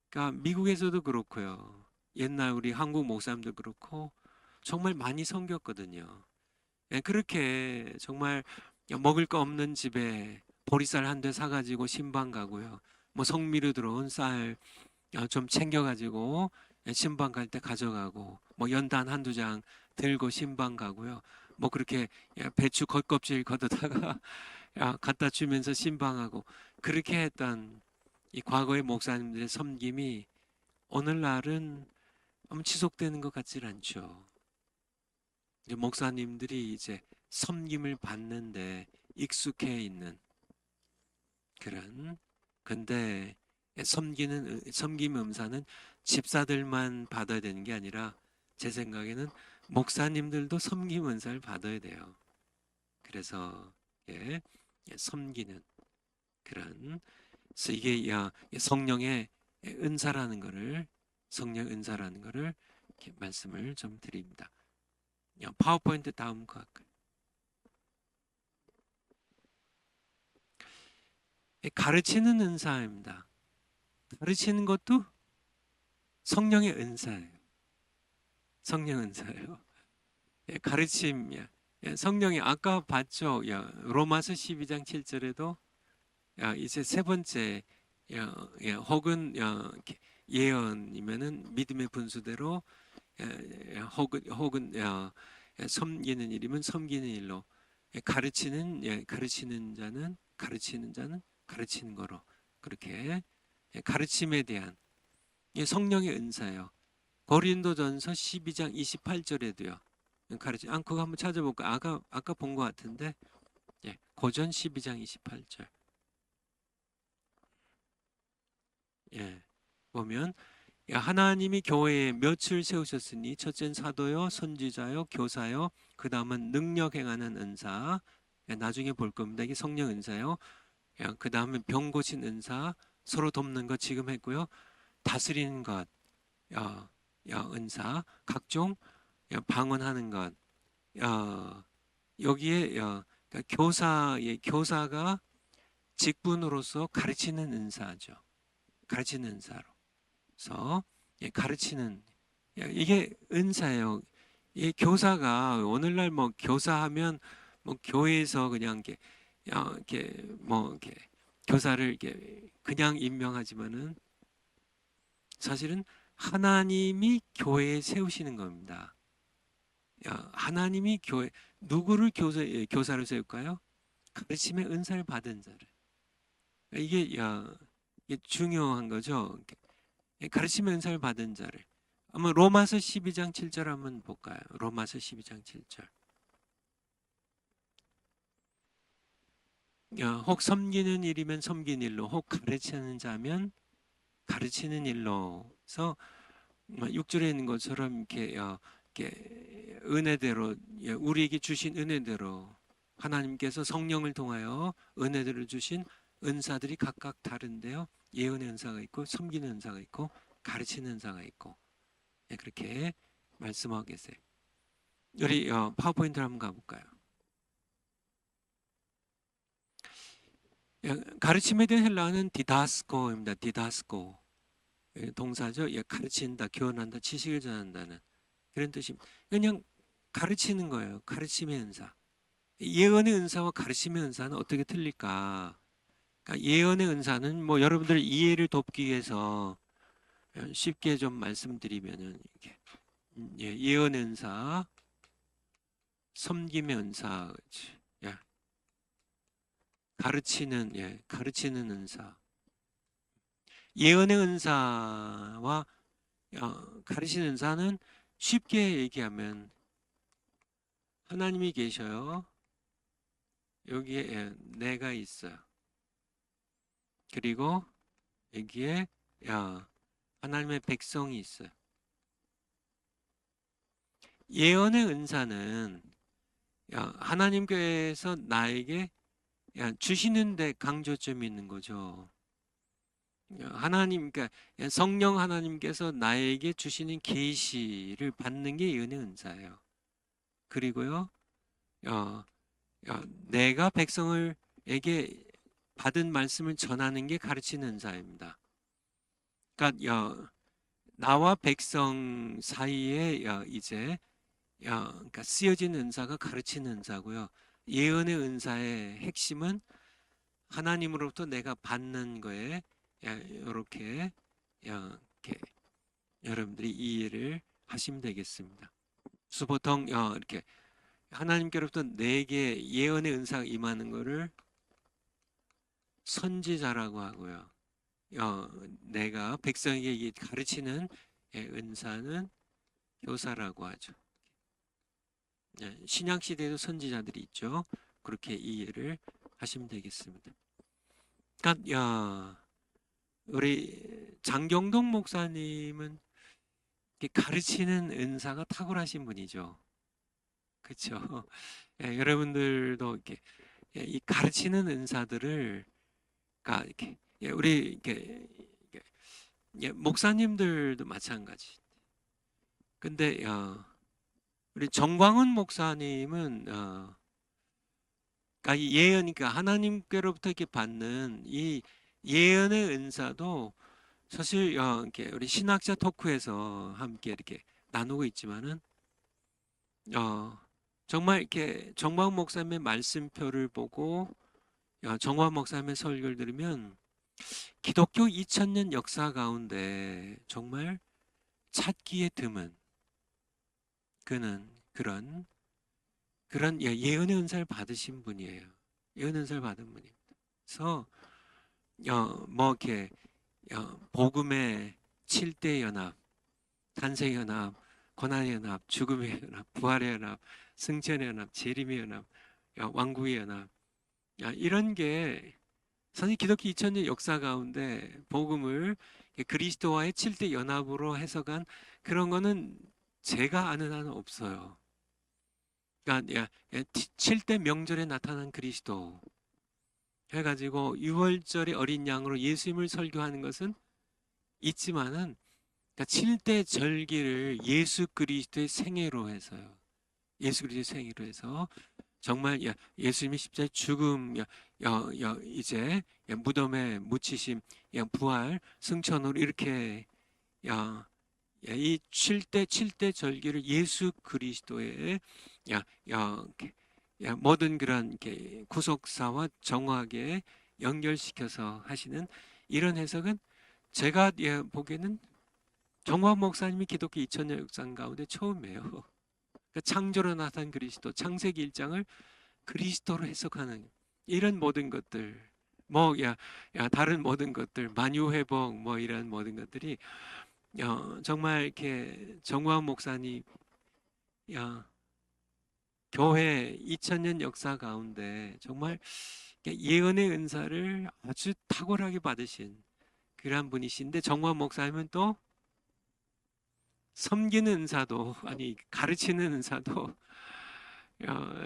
그러니까 미국에서도 그렇고요. 옛날 우리 한국 목사님도 그렇고 정말 많이 섬겼거든요. 그렇게 정말 먹을 거 없는 집에 보리쌀 한 대 사가지고 신방 가고요. 뭐 성미로 들어온 쌀 좀 챙겨가지고 신방 갈 때 가져가고 뭐 연단 한두 장 들고 신방 가고요. 뭐 그렇게 배추 겉껍질 걷어다가 갖다 주면서 신방하고 그렇게 했던 이 과거의 목사님들의 섬김이 오늘날은 지속되는 것 같질 않죠. 목사님들이 이제 섬김을 받는데 익숙해 있는 그런 근데 섬김 음사는 집사들만 받아야 되는 게 아니라 제 생각에는 목사님들도 섬김 은사를 받아야 돼요. 그래서 섬기는 그런 그래서 이게 성령의 은사라는 거를 이렇게 말씀을 좀 드립니다. 파워포인트 다음 거 할까요? 가르치는 은사입니다. 가르치는 것도 성령의 은사예요. 성령 은사예요. 가르침이야. 성령이 아까 봤죠. 로마서 12장 7절에도 이제 세 번째 혹은 예언이면은 믿음의 분수대로 혹은 섬기는 일이면 섬기는 일로 가르치는 자는 가르치는 거로 그렇게 가르침에 대한 성령의 은사예요. 고린도전서 12장 28절에도요. 그거 한번 찾아볼까? 아까 본 것 같은데 고전 12장 28절 보면 하나님이 교회에 몇을 세우셨으니 첫째는 사도요, 선지자요, 교사요, 그 다음은 능력 행하는 은사. 나중에 볼 겁니다. 이게 성령 은사요. 그 다음은 병 고친 은사, 서로 돕는 것 지금 했고요. 다스리는 것, 은사, 각종 방언하는 것. 여기에 그러니까 교사가 직분으로서 가르치는 은사죠. 가르치는 은사로. 그래서 가르치는 이게 은사예요. 이 교사가 오늘날 뭐 교사하면 뭐 교회에서 그냥 이렇게 교사를 이렇게 그냥 임명하지만은 사실은 하나님이 교회에 세우시는 겁니다. 하나님이 누구를 교사로 세울까요? 가르침의 은사를 받은 자를. 이게 중요한 거죠. 가르침의 은사를 받은 자를. 한번 로마서 12장 7절 한번 볼까요? 로마서 12장 7절. 혹 섬기는 일이면 섬기는 일로, 혹 가르치는 자면 가르치는 일로. 그래서 6절에 있는 것처럼 이렇게 은혜대로 우리에게 주신 은혜대로 하나님께서 성령을 통하여 은혜대로 주신 은사들이 각각 다른데요. 예언의 은사가 있고 섬기는 은사가 있고 가르치는 은사가 있고 그렇게 말씀하고 계세요. 우리 파워포인트를 한번 가볼까요? 가르침에 대한 헬라어는 디다스코입니다. 디다스코 동사죠. 가르친다, 교훈한다, 지식을 전한다는 그런 뜻입니다. 그냥 가르치는 거예요. 가르침의 은사. 예언의 은사와 가르침의 은사는 어떻게 틀릴까? 그러니까 예언의 은사는 뭐 여러분들 이해를 돕기 위해서 쉽게 좀 말씀드리면은 이렇게 예언의 은사, 섬김의 은사, 가르치는 은사. 예언의 은사와 가르치는 은사는 쉽게 얘기하면 하나님이 계셔요. 여기에 내가 있어요. 그리고 여기에 하나님의 백성이 있어요. 예언의 은사는 하나님께서 나에게 주시는 데 강조점이 있는 거죠. 하나님, 그러니까 성령 하나님께서 나에게 주시는 계시를 받는 게 예언의 은사예요. 그리고요, 내가 백성을에게 받은 말씀을 전하는 게 가르치는 은사입니다. 그러니까 나와 백성 사이에 이제 그러니까 쓰여진 은사가 가르치는 은사고요. 예언의 은사의 핵심은 하나님으로부터 내가 받는 거에 이렇게 여러분들이 이해를 하시면 되겠습니다. 그래서 보통 이렇게 하나님께로부터 내게 예언의 은사가 임하는 것을 선지자라고 하고요. 내가 백성에게 가르치는 은사는 교사라고 하죠. 신약 시대에도 선지자들이 있죠. 그렇게 이해를 하시면 되겠습니다. 그러니까 우리 장경동 목사님은 가르치는 은사가 탁월하신 분이죠. 그렇죠? 여러분들도 이렇게 이 가르치는 은사들을 이렇게 우리 목사님들도 마찬가지. 근데 우리 정광훈 목사님은 그러니까 예언이니까 하나님께로부터 이렇게 받는 이 예언의 은사도 사실 이렇게 우리 신학자 토크에서 함께 이렇게 나누고 있지만은 정말 이렇게 정광훈 목사님의 말씀표를 보고 정광훈 목사님의 설교를 들으면 기독교 2000년 역사 가운데 정말 찾기에 드문 그는 그런 예언의 은사를 받으신 분이에요. 예언의 은사를 받은 분입니다. 그래서 뭐 이렇게 복음의 7대 연합, 탄생 연합, 고난의 연합, 죽음의 연합, 부활의 연합, 승천의 연합, 재림의 연합, 왕국의 연합 이런 게 사실 기독교 2000년 역사 가운데 복음을 그리스도와의 7대 연합으로 해석한 그런 거는 제가 아는 한은 없어요. 그러니까 7대 명절에 나타난 그리스도 해가지고 6월절의 어린 양으로 예수님을 설교하는 것은 있지만은 7대 절기를 예수 그리스도의 생애로 해서요. 예수 그리스도의 생애로 해서 정말 예수님의 십자가의 죽음, 이제 무덤에 묻히심, 부활, 승천으로 이렇게 이 7대 절기를 예수 그리스도의 모든 그런 구속사와 정확하게 연결시켜서 하시는 이런 해석은 제가 보기에는 정광훈 목사님이 기독교 2000년 역사 가운데 처음이에요. 그러니까 창조로 나타난 그리스도, 창세기 1장을 그리스도로 해석하는 이런 모든 것들, 뭐 다른 모든 것들, 만유회복 뭐 이런 모든 것들이 정말 이렇게 정광훈 목사님 교회 2000년 역사 가운데 정말 예언의 은사를 아주 탁월하게 받으신 그러한 분이신데 정광훈 목사님은 또 섬기는 은사도 아니 가르치는 은사도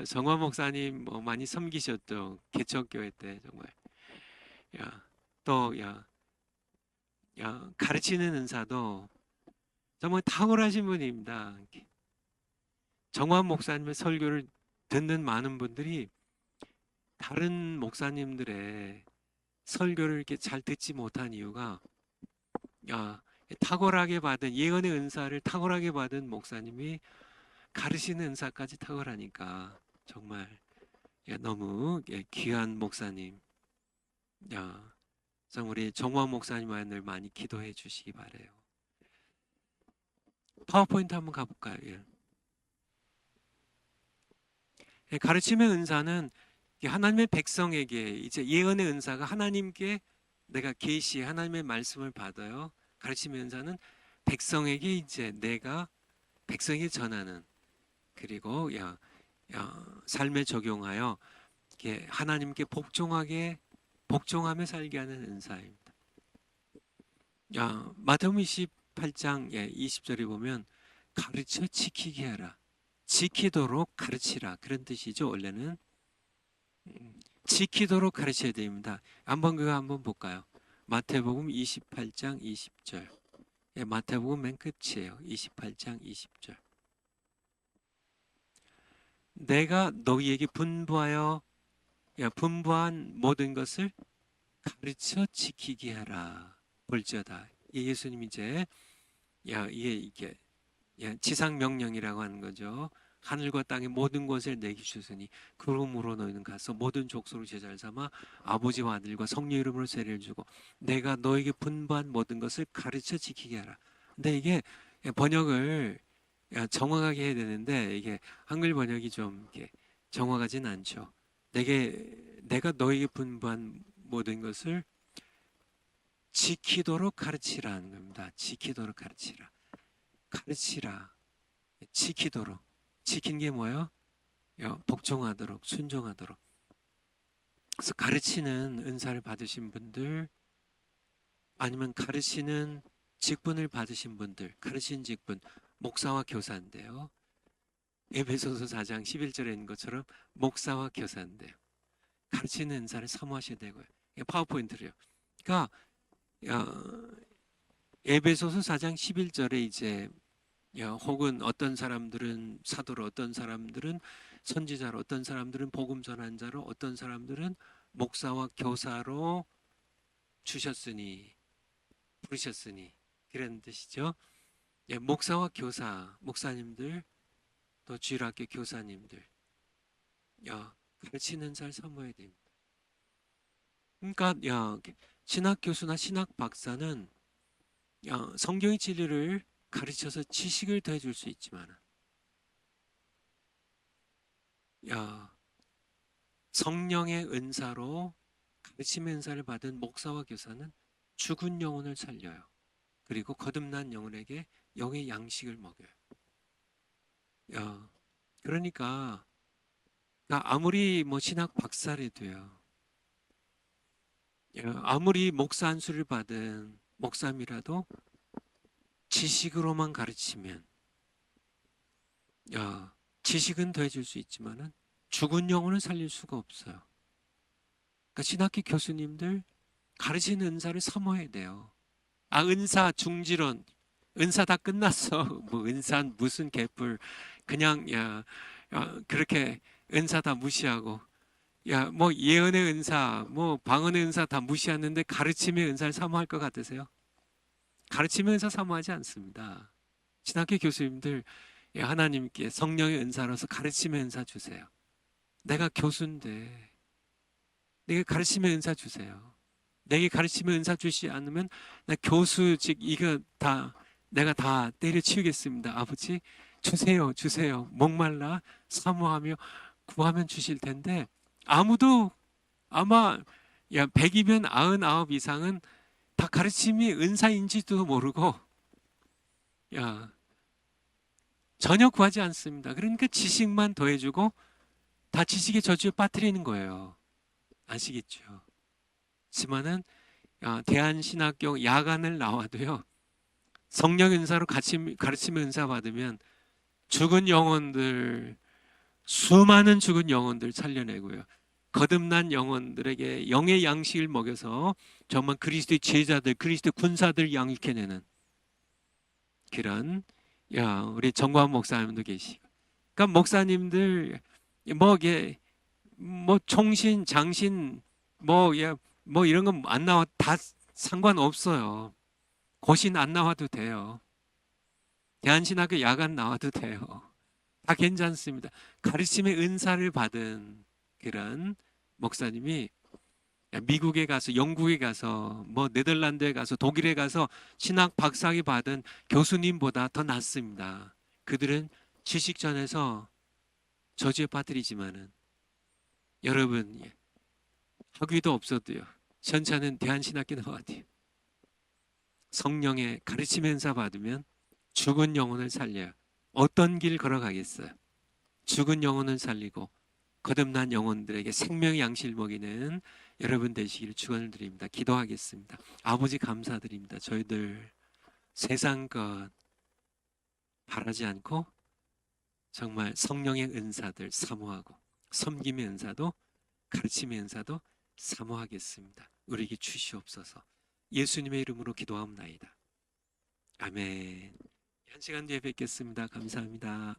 정화 목사님 뭐 많이 섬기셨죠. 개척교회 때 정말. 또 가르치는 은사도 정말 탁월하신 분입니다. 정화 목사님의 설교를 듣는 많은 분들이 다른 목사님들의 설교를 이렇게 잘 듣지 못한 이유가 탁월하게 받은 예언의 은사를 탁월하게 받은 목사님이 가르치는 은사까지 탁월하니까 정말 너무 귀한 목사님. 정말 우리 정화 목사님만을 많이 기도해 주시기 바래요. 파워포인트 한번 가볼까요? 가르침의 은사는 하나님의 백성에게 이제 예언의 은사가 하나님께 내가 계시 하나님의 말씀을 받아요. 가르침의 은사는 백성에게 이제 내가 백성에게 전하는 그리고 삶에 적용하여 하나님께 복종하며 살게 하는 은사입니다. 마태복음 28장 20절에 보면 가르쳐 지키게 하라. 지키도록 가르치라. 그런 뜻이죠. 원래는 지키도록 가르쳐야 됩니다. 그거 한번 볼까요? 마태복음 28장 20절. 마태복음 맨 끝이에요. 28장 20절. 내가 너희에게 분부한 모든 것을 가르쳐 지키게 하라. 볼지어다. 예수님 이제 이게 지상 명령이라고 하는 거죠. 하늘과 땅의 모든 것을 내게 주시니 그러므로 너희는 가서 모든 족속을 제자를 삼아 아버지와 아들과 성령 이름으로 세례를 주고 내가 너에게 분부한 모든 것을 가르쳐 지키게 하라. 근데 이게 번역을 정확하게 해야 되는데 이게 한글 번역이 좀 이렇게 정확하진 않죠. 내가 너에게 분부한 모든 것을 지키도록 가르치라는 겁니다. 지키도록 가르치라. 지키도록. 지킨 게 뭐예요? 복종하도록, 순종하도록. 그래서 가르치는 은사를 받으신 분들, 아니면 가르치는 직분을 받으신 분들, 가르치는 직분, 목사와 교사인데요. 에베소서 4장 11절에 있는 것처럼 목사와 교사인데요. 가르치는 은사를 사모하셔야 되고요. 파워포인트래요. 그러니까 에베소서 4장 11절에 이제 혹은 어떤 사람들은 사도로, 어떤 사람들은 선지자로, 어떤 사람들은 복음 전환자로, 어떤 사람들은 목사와 교사로 부르셨으니 그런 뜻이죠. 목사와 교사, 목사님들, 또 주일학교 교사님들 가르치는 잘 사모해야 됩니다. 그러니까 신학 교수나 신학 박사는 성경의 진리를 가르쳐서 지식을 더해줄 수 있지만 성령의 은사로 가르침의 은사를 받은 목사와 교사는 죽은 영혼을 살려요. 그리고 거듭난 영혼에게 영의 양식을 먹여요. 그러니까 아무리 신학 박사라도요, 아무리 목사 안수를 받은 목사님이라도 지식으로만 가르치면 지식은 더해줄 수 있지만은 죽은 영혼을 살릴 수가 없어요. 그러니까 신학교 교수님들 가르치는 은사를 사모해야 돼요. 은사 중지론, 은사 다 끝났어. 뭐 은사 무슨 개뿔, 그냥 그렇게 은사 다 무시하고 뭐 예언의 은사, 뭐 방언의 은사 다 무시하는데 가르침의 은사를 사모할 것 같으세요? 가르침의 은사 사모하지 않습니다. 신학교 교수님들 하나님께 성령의 은사로서 가르침의 은사 주세요. 내가 교수인데 내게 가르침의 은사 주세요. 내게 가르침의 은사 주시지 않으면 나 교수직 이거 다 내가 다 때려치우겠습니다. 아버지 주세요. 목말라 사모하며 구하면 주실 텐데 아무도 아마 100이면 99 이상은 다 가르침이 은사인지도 모르고 전혀 구하지 않습니다. 그러니까 지식만 더해주고 다 지식의 저주에 빠뜨리는 거예요. 아시겠죠? 하지만은 대한신학교 야간을 나와도요, 성령 은사로 가르침 은사 받으면 죽은 영혼들, 수많은 죽은 영혼들 살려내고요. 거듭난 영혼들에게 영의 양식을 먹여서 정말 그리스도의 제자들, 그리스도의 군사들 양육해내는 그런, 우리 정광 목사님도 계시고, 그러니까 목사님들 뭐 총신, 장신, 뭐 이런 거 안 나와 다 상관없어요. 고신 안 나와도 돼요. 대한신학교 야간 나와도 돼요. 다 괜찮습니다. 가르침의 은사를 받은 그런 목사님이 미국에 가서, 영국에 가서, 뭐 네덜란드에 가서, 독일에 가서 신학 박사학위 받은 교수님보다 더 낫습니다. 그들은 지식전에서 저주에 빠뜨리지만은 여러분, 학위도 없어도요, 전차는 대한신학교 나와야 돼요. 성령의 가르침의 은사 받으면 죽은 영혼을 살려요. 어떤 길 걸어가겠어요? 죽은 영혼을 살리고 거듭난 영혼들에게 생명의 양식을 먹이는 여러분 되시기를 축원을 드립니다. 기도하겠습니다. 아버지 감사드립니다. 저희들 세상 것 바라지 않고 정말 성령의 은사들 사모하고, 섬김의 은사도, 가르침의 은사도 사모하겠습니다. 우리에게 주시옵소서. 예수님의 이름으로 기도하옵나이다. 아멘. 한 시간 뒤에 뵙겠습니다. 감사합니다.